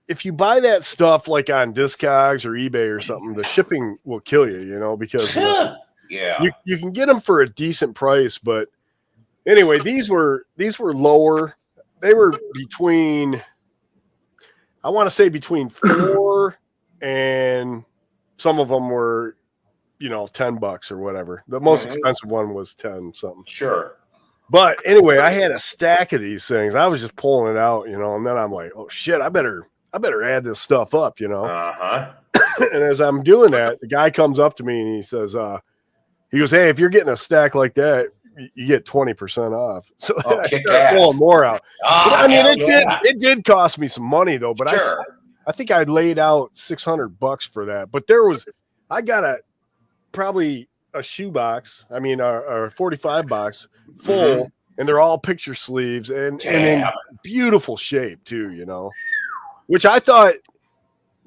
that stuff like on Discogs or eBay or something, the shipping will kill you, you know, because yeah, you can get them for a decent price. But anyway, these were lower. They were between, I want to say between $4 and some of them were, you know, $10 or whatever. The most expensive one was 10 something. Sure. But anyway, I had a stack of these things. I was just pulling it out, you know, and then I'm like, oh shit, I better add this stuff up, you know. And as I'm doing that, the guy comes up to me and he says, he goes, hey, if you're getting a stack like that, you get 20% off. So I started pulling more out. But, I mean, it did cost me some money though, but I think I laid out $600 for that. But I got probably a shoebox. I mean, a 45 box full, and they're all picture sleeves and in beautiful shape too, you know, which I thought,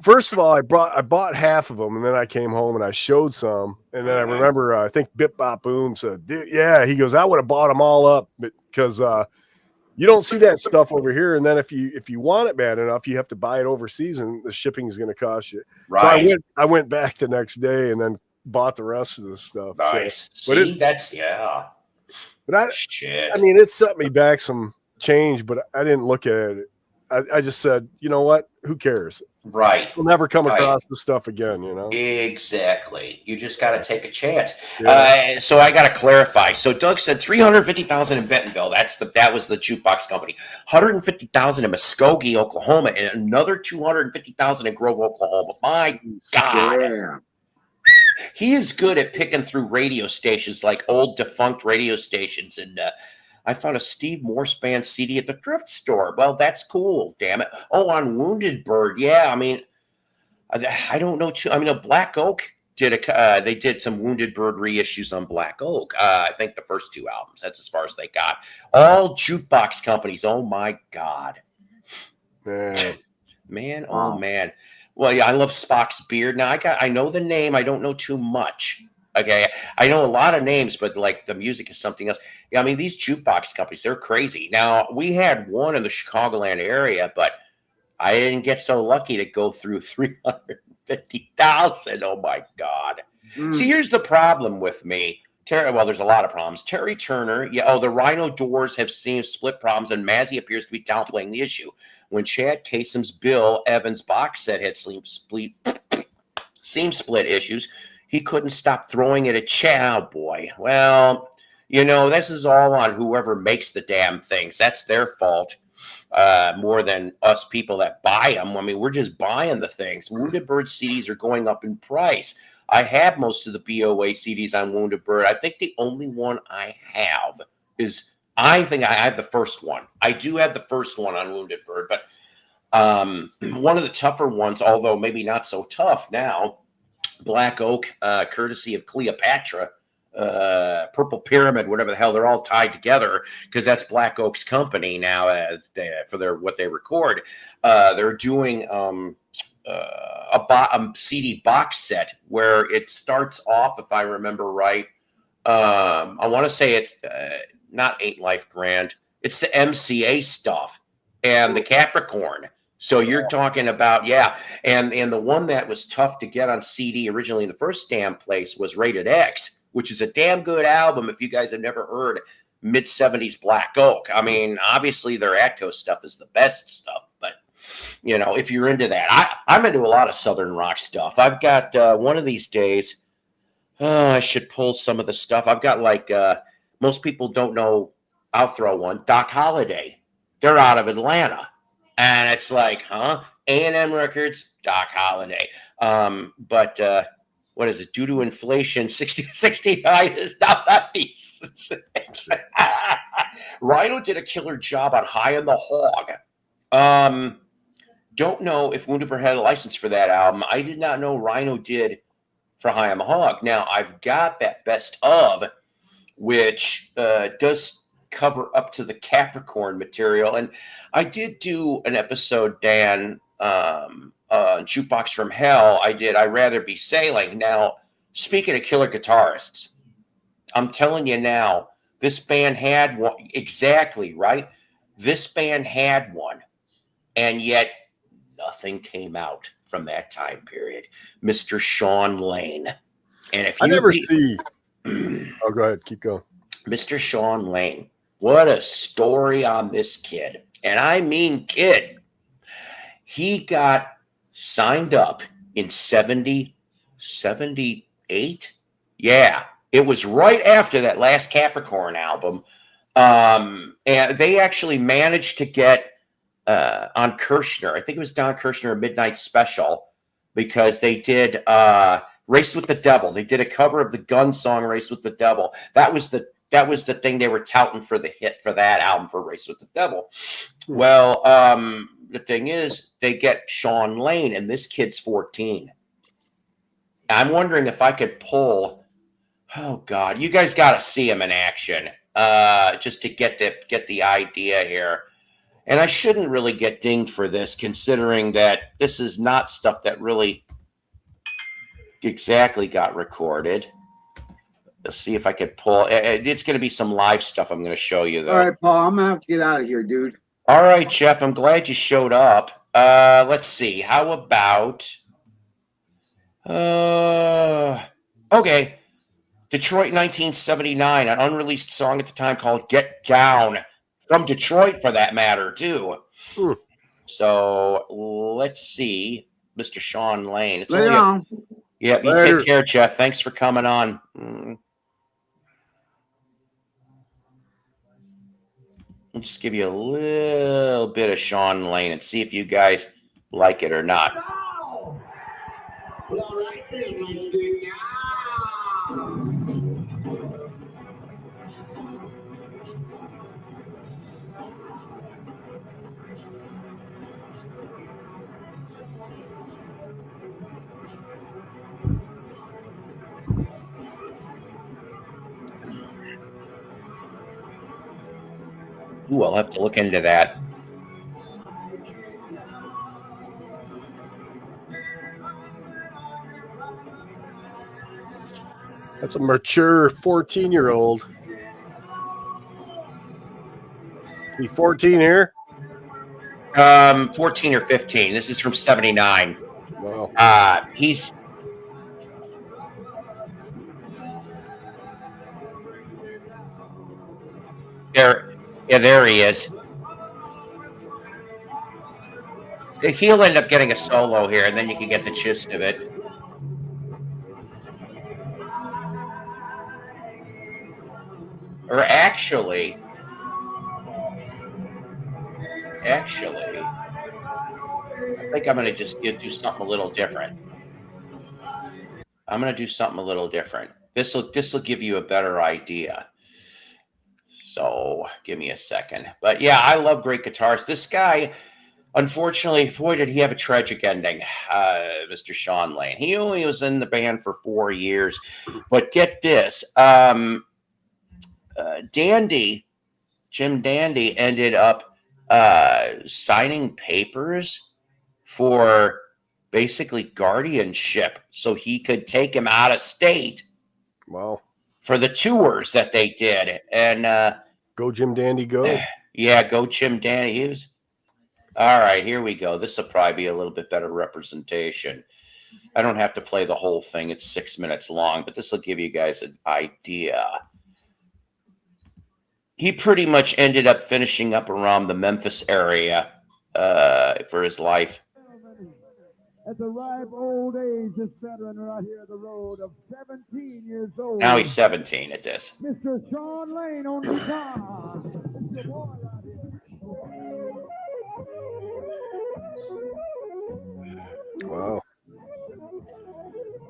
first of all, I bought half of them, and then I came home and I showed some, and then I remember, I think Bip Bop Boom said, yeah, he goes, I would have bought them all up because, you don't see that stuff over here. And then if you want it bad enough, you have to buy it overseas and the shipping is going to cost you. Right. So I went back the next day and then bought the rest of this stuff. Nice. So, but shit. I mean, it set me back some change, but I didn't look at it. I just said, you know what? Who cares? Right. We'll never come across this stuff again, you know? Exactly. You just got to take a chance. Yeah. So I got to clarify. So Doug said $350,000 in Bentonville. That was the jukebox company. $150,000 in Muskogee, Oklahoma, and another $250,000 in Grove, Oklahoma. My God. Yeah. He is good at picking through radio stations, like old defunct radio stations. And I found a Steve Morse band CD at the thrift store. Well, that's cool. Damn it. Oh, on Wounded Bird. Yeah. I mean, I don't know. I mean, Black Oak they did some Wounded Bird reissues on Black Oak. I think the first two albums. That's as far as they got. All jukebox companies. Oh my God. Man. Oh man. Well, yeah, I love Spock's beard. Now I know the name. I don't know too much. Okay, I know a lot of names, but like the music is something else. Yeah, I mean, these jukebox companies, they're crazy. Now, we had one in the Chicagoland area, but I didn't get so lucky to go through 350,000. Oh my God. See, here's the problem with me. Well, there's a lot of problems. Terry Turner, the Rhino Doors have seen split problems, and Mazzy appears to be downplaying the issue. When Chad Kasem's Bill Evans box set had seam split issues, he couldn't stop throwing it at Chad. Oh boy. Well, you know, this is all on whoever makes the damn things. That's their fault more than us people that buy them. I mean, we're just buying the things. Wounded Bird CDs are going up in price. I have most of the BOA CDs on Wounded Bird. I think the only one I have is, I think I have the first one. I do have the first one on Wounded Bird, but one of the tougher ones, although maybe not so tough now, Black Oak, courtesy of Cleopatra, Purple Pyramid, whatever the hell, they're all tied together because that's Black Oak's company now for what they record. They're doing a CD box set where it starts off, if I remember right, I want to say it's not Ain't Life Grand. It's the MCA stuff and the Capricorn. So you're talking about, and the one that was tough to get on CD originally in the first damn place was Rated X, which is a damn good album if you guys have never heard mid-70s Black Oak. I mean, obviously their Atco stuff is the best stuff, but, you know, if you're into that. I'm into a lot of Southern rock stuff. I've got one of these days, I should pull some of the stuff. I've got like, most people don't know, I'll throw one, Doc Holliday. They're out of Atlanta. And it's like, A&M Records, Doc Holliday. But what is it? Due to inflation, 69 is now 96. Rhino did a killer job on High on the Hog. Don't know if Wounded Bird had a license for that album. I did not know Rhino did for High on the Hog. Now, I've got that best of, which does cover up to the Capricorn material. And I did do an episode, Dan, Jukebox from Hell. I'd Rather Be Sailing. Now, speaking of killer guitarists, I'm telling you now, this band had one. Exactly, right? This band had one. And yet nothing came out from that time period. Mr. Shawn Lane. And if I you never see. Oh, go ahead. Keep going. Mr. Shawn Lane, what a story on this kid. And I mean kid. He got signed up in 78. Yeah, it was right after that last Capricorn album. And they actually managed to get on Kirshner. I think it was Don Kirshner, a Midnight Special, because they did Race with the Devil. They did a cover of the Gun song Race with the Devil. That was the thing they were touting for the hit for that album, for Race with the Devil. Well, the thing is, they get Shawn Lane, and this kid's 14. I'm wondering if I could pull. Oh God, you guys got to see him in action, just to get the idea here. And I shouldn't really get dinged for this, considering that this is not stuff that really exactly got recorded. Let's see if I could pull. It's going to be some live stuff I'm going to show you, though. All right, Paul, I'm going to have to get out of here, dude. All right, Jeff, I'm glad you showed up. Let's see. How about... okay. Detroit 1979, an unreleased song at the time called Get Down. From Detroit, for that matter, too. So, let's see. Mr. Shawn Lane. It's Later on. Yeah, you take care, Jeff. Thanks for coming on. I'll just give you a little bit of Shawn Lane and see if you guys like it or not. Ooh, I'll have to look into that. That's a mature 14-year-old. He 14 here? 14 or 15. This is from 79. Wow. He's... There. Yeah, there he is. He'll end up getting a solo here, and then you can get the gist of it. Or actually, I think I'm going to just do something a little different. This will give you a better idea. So give me a second. But yeah, I love great guitars. This guy, unfortunately, boy, did he have a tragic ending, Mr. Shawn Lane. He only was in the band for 4 years. But get this. Jim Dandy ended up signing papers for basically guardianship so he could take him out of state. Wow. For the tours that they did. And go Jim Dandy, go. Yeah, go Jim Dandy. He was... All right, here we go. This will probably be a little bit better representation. I don't have to play the whole thing. It's 6 minutes long, but this will give you guys an idea. He pretty much ended up finishing up around the Memphis area for his life. At the ripe old age, this veteran right here at the road of 17 years old. Now he's 17 at this. Mr. Shawn Lane on guitar. It's your boy right here. Wow.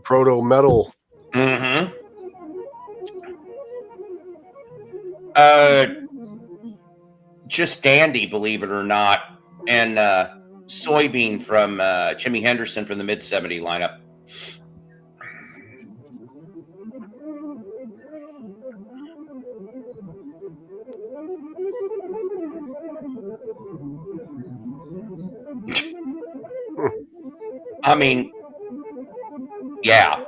Proto metal. Mm-hmm. Just Dandy, believe it or not, and Soybean from Jimi Henderson from the mid-70 lineup. I mean, yeah.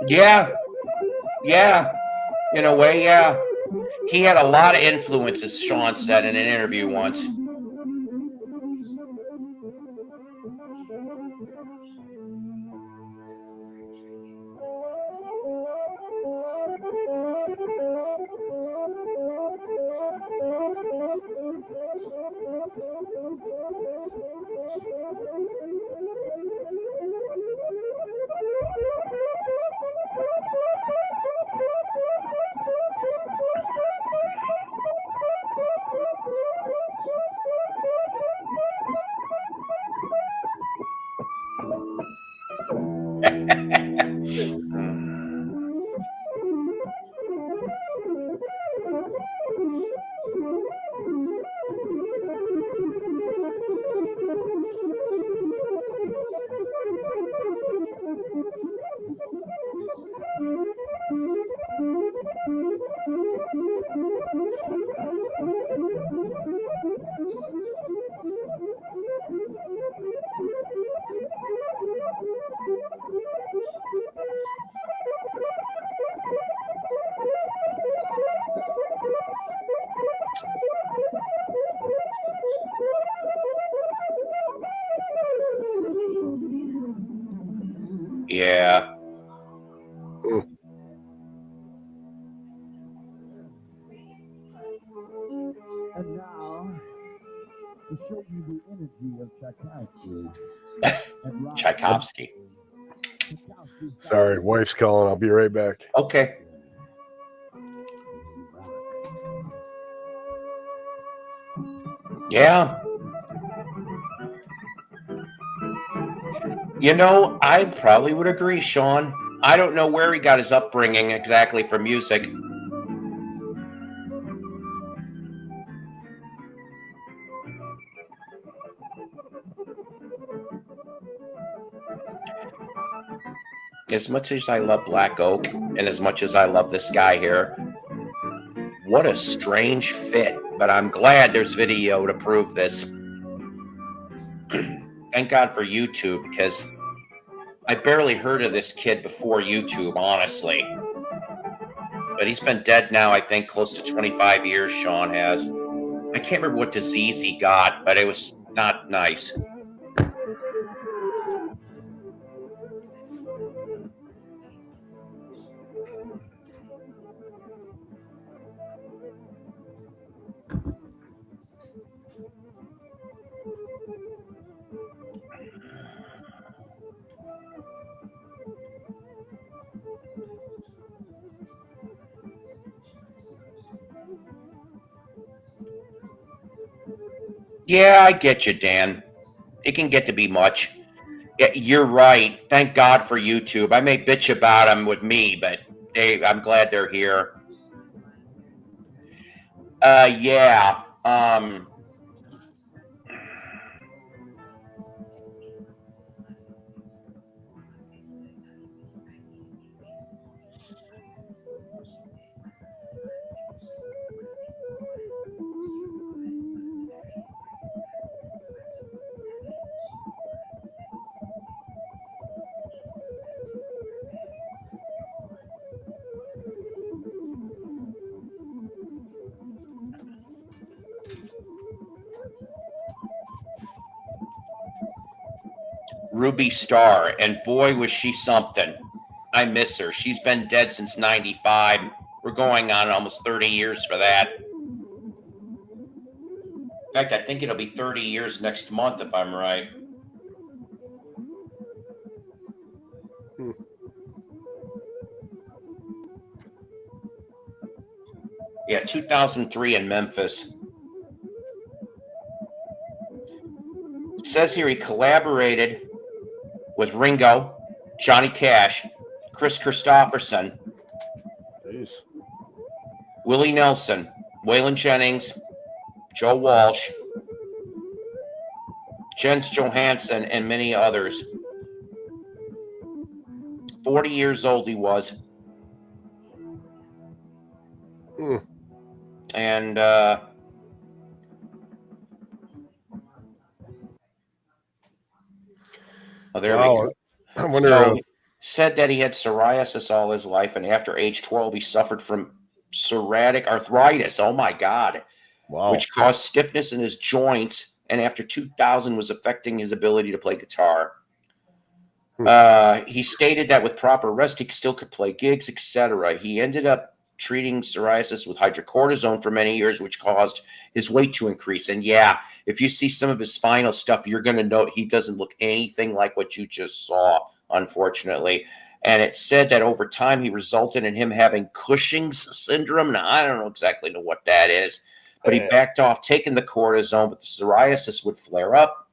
Yeah. Yeah. In a way, yeah. He had a lot of influence, as Shawn said in an interview once. Yeah. And now, to show you the energy of Tchaikovsky. Tchaikovsky. Sorry, wife's calling. I'll be right back. Okay. Yeah. You know, I probably would agree, Shawn. I don't know where he got his upbringing exactly for music. As much as I love Black Oak and as much as I love this guy here, what a strange fit. But I'm glad there's video to prove this. Thank God for YouTube, because I barely heard of this kid before YouTube, honestly. But he's been dead now, I think, close to 25 years, Shawn has. I can't remember what disease he got, but it was not nice. Yeah, I get you, Dan. It can get to be much. Yeah, you're right. Thank God for YouTube. I may bitch about them with me, but I'm glad they're here. Yeah. Ruby Star, and boy, was she something. I miss her. She's been dead since 95. We're going on almost 30 years for that. In fact, I think it'll be 30 years next month, if I'm right. Yeah, 2003 in Memphis. It says here he collaborated with Ringo, Johnny Cash, Chris Christopherson, Willie Nelson, Waylon Jennings, Joe Walsh, Jens Johansson, and many others. 40 years old he was. And there we go. I wonder. So, said that he had psoriasis all his life, and after age 12, he suffered from psoriatic arthritis. Oh my God. Wow. Which caused stiffness in his joints, and after 2000 was affecting his ability to play guitar. He stated that with proper rest, he still could play gigs, etc. He ended up treating psoriasis with hydrocortisone for many years, which caused his weight to increase. And yeah, if you see some of his final stuff, you're going to know he doesn't look anything like what you just saw, unfortunately. And it said that over time, he resulted in him having Cushing's syndrome. Now, I don't exactly know what that is, but he backed off taking the cortisone, but the psoriasis would flare up,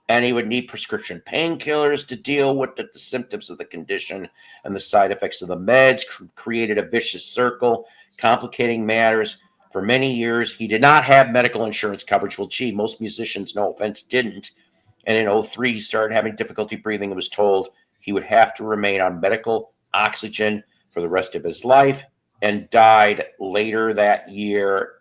and he would need prescription painkillers to deal with the symptoms of the condition, and the side effects of the meds created a vicious circle, complicating matters. For many years, he did not have medical insurance coverage. Well, gee, most musicians, no offense, didn't. And in 2003, he started having difficulty breathing and was told he would have to remain on medical oxygen for the rest of his life, and died later that year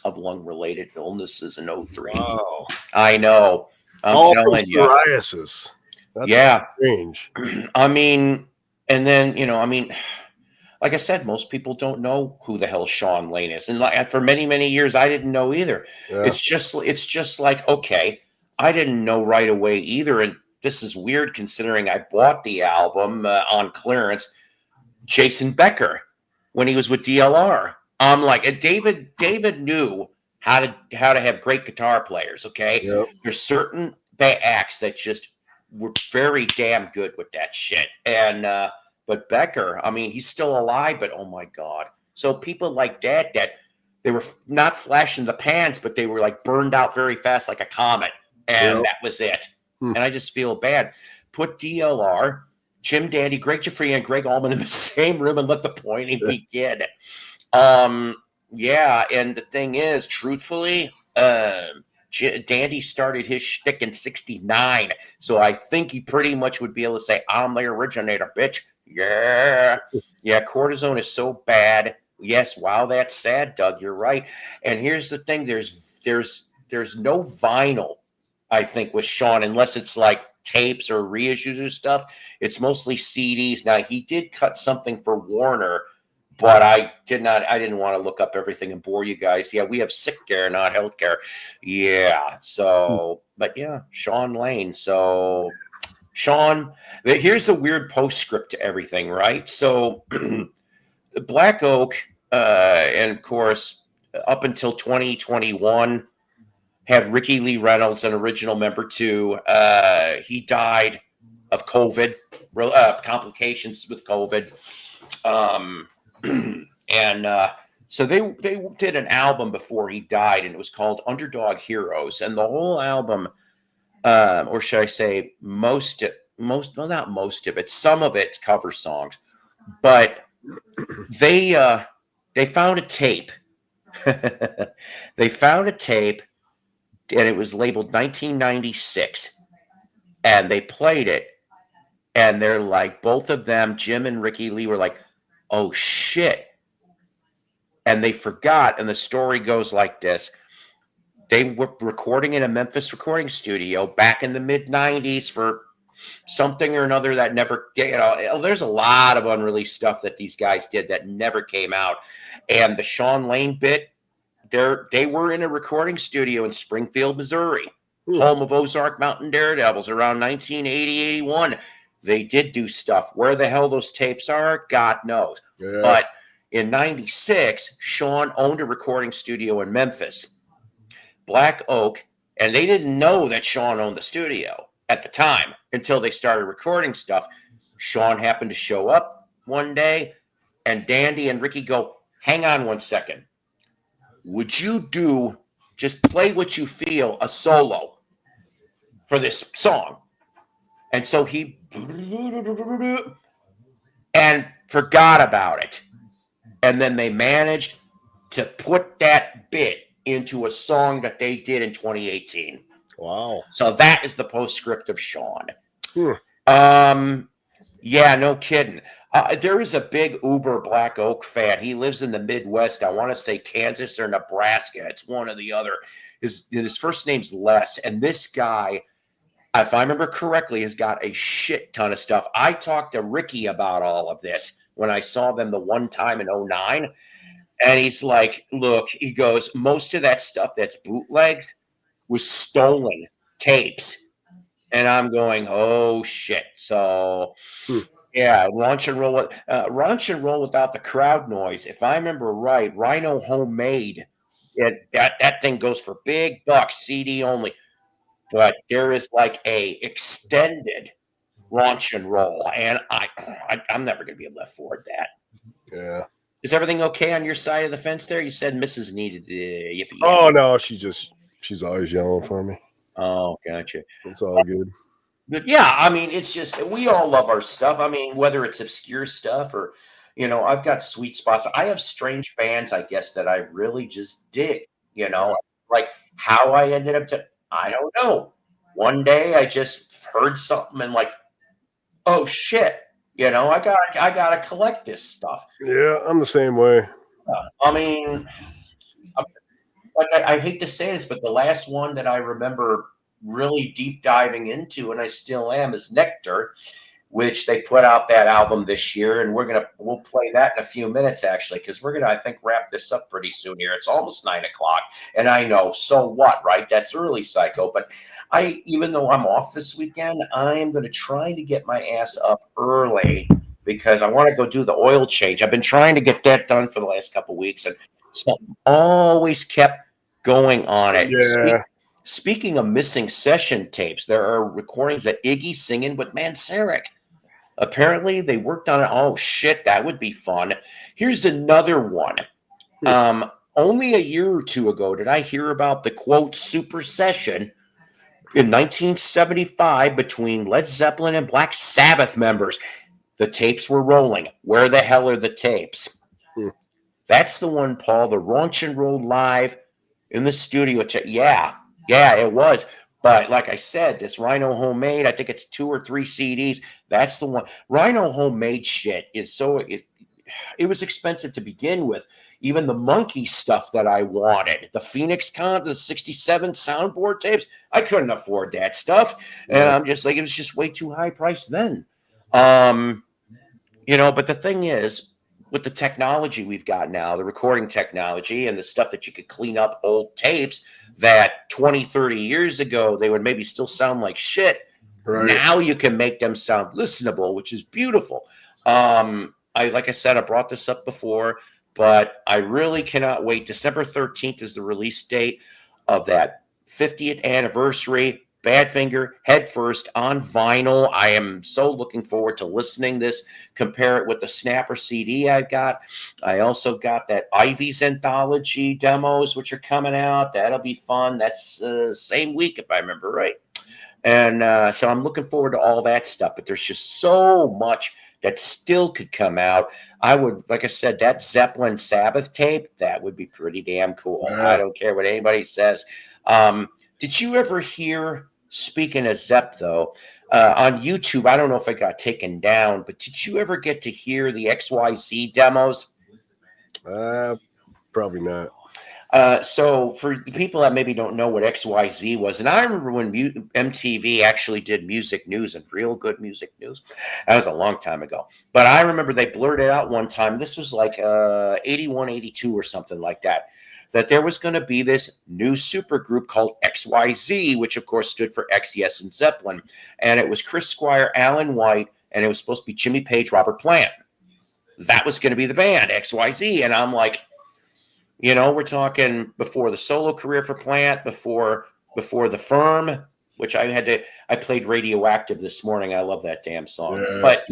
of lung-related illnesses in 2003. Wow. I know. I'm all telling you. Psoriasis. That's strange. I mean, and then, like I said, most people don't know who the hell Shawn Lane is. And for many, many years, I didn't know either. Yeah. It's just like, okay, I didn't know right away either. And this is weird considering I bought the album on clearance. Jason Becker, when he was with DLR. I'm like, David knew how to have great guitar players. Okay. Yep. There's certain acts that just were very damn good with that shit. And, but Becker, I mean, he's still alive, but oh my God. So people like that they were not flash in the pans, but they were like burned out very fast, like a comet. And that was it. And I just feel bad. Put DLR, Jim Dandy, Greg Giuffre, and Greg Allman in the same room and let the pointing begin. Yeah. And the thing is, truthfully, Dandy started his shtick in 69. So I think he pretty much would be able to say, I'm the originator, bitch. Yeah. Yeah. Cortisone is so bad. Yes. Wow. That's sad, Doug. You're right. And here's the thing. There's no vinyl, I think, with Shawn, unless it's like tapes or reissues or stuff. It's mostly CDs. Now, he did cut something for Warner, but I didn't want to look up everything and bore you guys. Yeah, we have sick care, not health care. Yeah. So, but yeah, Shawn Lane. So, Shawn, here's the weird postscript to everything, right? So, Black Oak, and of course, up until 2021, had Ricky Lee Reynolds, an original member too. He died of COVID, complications with COVID. So they did an album before he died, and it was called Underdog Heroes. And the whole album, or should I say not most of it, some of it's cover songs, but they found a tape. They found a tape, and it was labeled 1996, and they played it, and they're like, both of them, Jim and Ricky Lee, were like, oh shit. And they forgot, and the story goes like this. They were recording in a Memphis recording studio back in the mid-90s for something or another that never, there's a lot of unreleased stuff that these guys did that never came out. And the Shawn Lane bit, they were in a recording studio in Springfield, Missouri, home of Ozark Mountain Daredevils, around 1980-81. They did do stuff. Where the hell those tapes are, God knows. Yeah. But in 96, Shawn owned a recording studio in Memphis, Black Oak, and they didn't know that Shawn owned the studio at the time until they started recording stuff. Shawn happened to show up one day, and Dandy and Ricky go, hang on one second. Would you just play what you feel, a solo for this song? And so he and forgot about it. And then they managed to put that bit into a song that they did in 2018. Wow. So that is the postscript of Shawn. Hmm. Yeah, no kidding. There is a big Uber Black Oak fan. He lives in the Midwest. I want to say Kansas or Nebraska. It's one or the other. His first name's Les, and this guy, if I remember correctly, has got a shit ton of stuff. I talked to Ricky about all of this when I saw them the one time in 09. And he's like, look, he goes, most of that stuff that's bootlegs was stolen tapes. And I'm going, oh shit. So yeah, launch and roll without the crowd noise. If I remember right, Rhino Homemade, that thing goes for big bucks, CD only. But there is like a extended launch and roll, and I'm never gonna be able to afford that. Yeah. Is everything okay on your side of the fence there? You said Mrs. needed the yippee. Oh no, she's always yelling for me. Oh, gotcha. It's all good. But yeah, I mean, it's just we all love our stuff. I mean, whether it's obscure stuff or, I've got sweet spots. I have strange bands, I guess, that I really just dig. Like how I ended up I don't know. One day I just heard something and like, oh shit, I gotta collect this stuff. Yeah, I'm the same way. I mean, like I hate to say this, but the last one that I remember really deep diving into, and I still am, is Nectar, which they put out that album this year, and we'll play that in a few minutes actually, because we're gonna, I think, wrap this up pretty soon here. It's almost 9 o'clock, and I know, so what, right? That's early, Psycho. But even though I'm off this weekend, I am gonna try to get my ass up early because I want to go do the oil change. I've been trying to get that done for the last couple of weeks, and something always kept going on it. Yeah. Speaking of missing session tapes, there are recordings of Iggy singing with Manzarek. Apparently, they worked on it. Oh, shit, that would be fun. Here's another one. Only a year or two ago did I hear about the, quote, super session in 1975 between Led Zeppelin and Black Sabbath members. The tapes were rolling. Where the hell are the tapes? That's the one, Paul, the Raunch and Roll Live in the studio. Yeah, it was. But like I said, this Rhino Homemade, I think it's 2 or 3 CDs. That's the one. Rhino Homemade shit is it was expensive to begin with. Even the Monkey stuff that I wanted, the Phoenix Con, the 67 soundboard tapes, I couldn't afford that stuff. And I'm just like, it was just way too high priced then. But the thing is, with the technology we've got now, the recording technology and the stuff that you could clean up old tapes that 20, 30 years ago, they would maybe still sound like shit. Right. Now you can make them sound listenable, which is beautiful. Like I said, I brought this up before, but I really cannot wait. December 13th is the release date of that 50th anniversary Badfinger Head First on vinyl. I am so looking forward to listening this, compare it with the Snapper CD I've got. I also got that Ivy's Anthology demos, which are coming out. That'll be fun. That's same week, if I remember right. And so I'm looking forward to all that stuff, but there's just so much that still could come out. I would, like I said, that Zeppelin Sabbath tape, that would be pretty damn cool. Yeah. I don't care what anybody says. Did you ever hear, speaking of Zepp, though, on YouTube, I don't know if it got taken down, but did you ever get to hear the XYZ demos? Probably not. So for the people that maybe don't know what XYZ was, and I remember when MTV actually did music news and real good music news. That was a long time ago. But I remember they blurted out one time, this was like 81, 82 or something like that there was going to be this new supergroup called XYZ, which of course stood for X, Yes, and Zeppelin. And it was Chris Squire, Alan White, and it was supposed to be Jimmy Page, Robert Plant. That was going to be the band, XYZ. And I'm like, we're talking before the solo career for Plant, before The Firm, which I played Radioactive this morning. I love that damn song. Yeah, but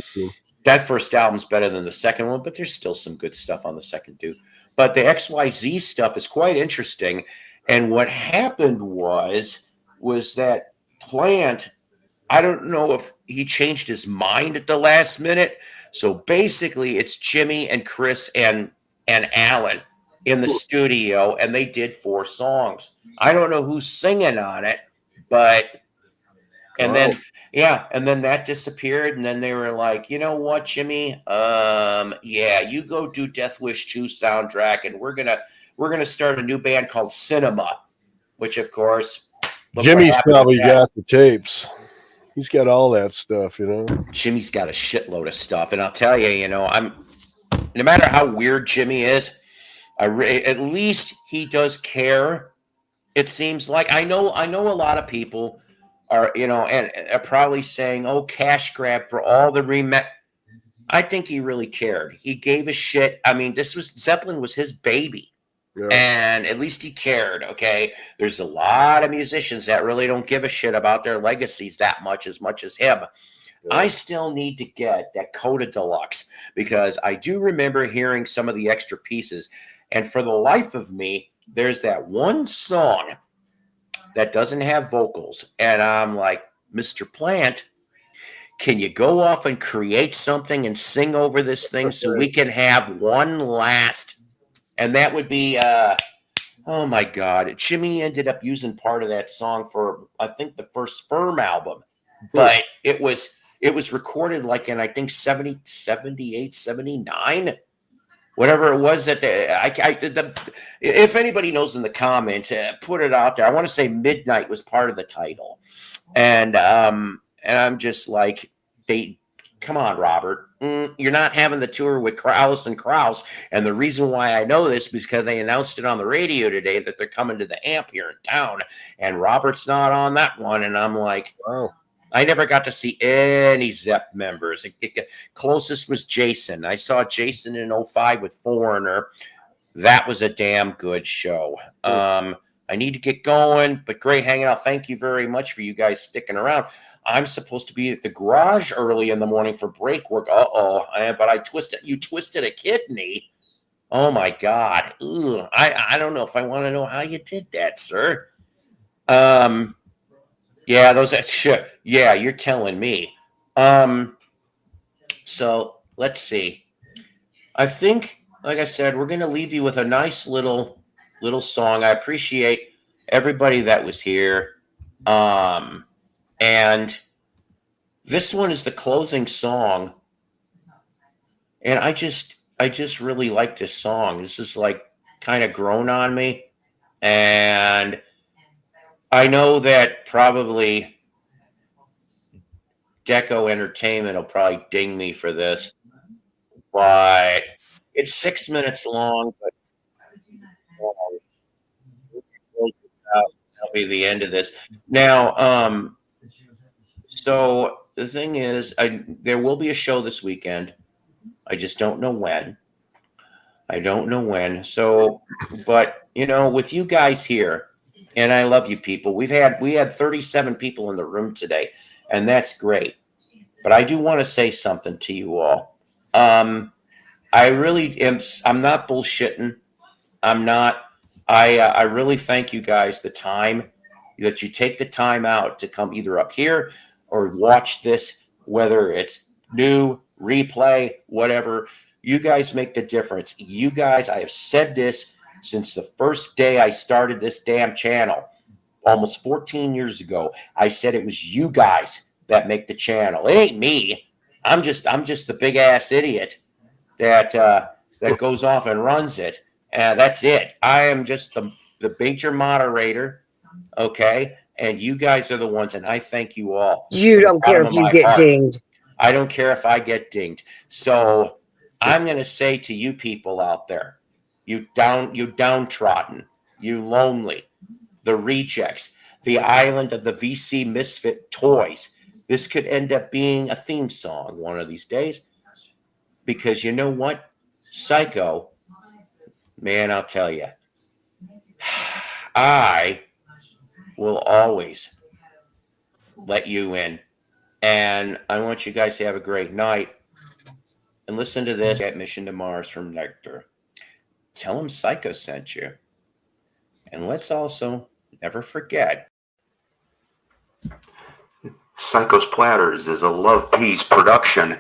that first album's better than the second one, but there's still some good stuff on the second, too. But the XYZ stuff is quite interesting. And what happened was that Plant, I don't know if he changed his mind at the last minute. So basically it's Jimmy and Chris and Alan in the studio, and they did 4 songs. I don't know who's singing on it, but and then and then that disappeared, and then they were like, you know what, Jimmy? Yeah, you go do Death Wish 2 soundtrack, and we're gonna start a new band called Cinema, which of course Jimmy's probably got the tapes. He's got all that stuff, you know. Jimmy's got a shitload of stuff, and I'll tell you, you know, no matter how weird Jimmy is, at least he does care. It seems like I know a lot of people are, you know, and are probably saying, "Oh, cash grab for all the I think he really cared. He gave a shit. I mean, Zeppelin was his baby. Yeah. And at least he cared, okay? There's a lot of musicians that really don't give a shit about their legacies that much as him. Yeah. I still need to get that Coda Deluxe because I do remember hearing some of the extra pieces. And for the life of me, there's that one song that doesn't have vocals. And I'm like, Mr. Plant, can you go off and create something and sing over this thing so we can have one last... And that would be, oh my God, Jimmy ended up using part of that song for, I think, the first Firm album. But it was recorded like in, I think, 70, 78, 79, whatever it was that if anybody knows in the comments, put it out there. I want to say Midnight was part of the title. And I'm just like, come on, Robert. You're not having the tour with Krause and Krause. And the reason why I know this is because they announced it on the radio today that they're coming to the Amp here in town. And Robert's not on that one. And I'm like, wow. I never got to see any Zepp members. Closest was Jason. I saw Jason in 05 with Foreigner. That was a damn good show. I need to get going, but great hanging out. Thank you very much for you guys sticking around. I'm supposed to be at the garage early in the morning for break work. But you twisted a kidney. Oh my God. Ugh. I don't know if I want to know how you did that, sir. Yeah, those shit. Yeah, you're telling me. So let's see. I think, like I said, we're gonna leave you with a nice little song. I appreciate everybody that was here. And this one is the closing song. And I just really like this song. This is like kind of grown on me. And I know that probably Deco Entertainment will probably ding me for this. But it's 6 minutes long, but that'll be the end of this. Now, so the thing is, there will be a show this weekend. I just don't know when. So, but you know, with you guys here, and I love you people. We had 37 people in the room today, and that's great. But I do want to say something to you all. I really am. I'm not bullshitting. I'm not. I really thank you guys the time that you take the time out to come either up here or watch this, whether it's new, replay, whatever. You guys make the difference. You guys, I have said this since the first day I started this damn channel, almost 14 years ago. I said it was you guys that make the channel. It ain't me. I'm just the big ass idiot that goes off and runs it. That's it. I am just the major moderator, okay? And you guys are the ones, and I thank you all. You don't care if you get dinged. I don't care if I get dinged. So I'm going to say to you people out there, you downtrodden, you lonely, the rejects, the island of the VC misfit toys. This could end up being a theme song one of these days. Because you know what? Psycho, man, I'll tell you, I will always let you in. And I want you guys to have a great night. And listen to this at Mission to Mars from Nectar. Tell him Psycho sent you. And let's also never forget, Psycho's Platters is a Love Peace production.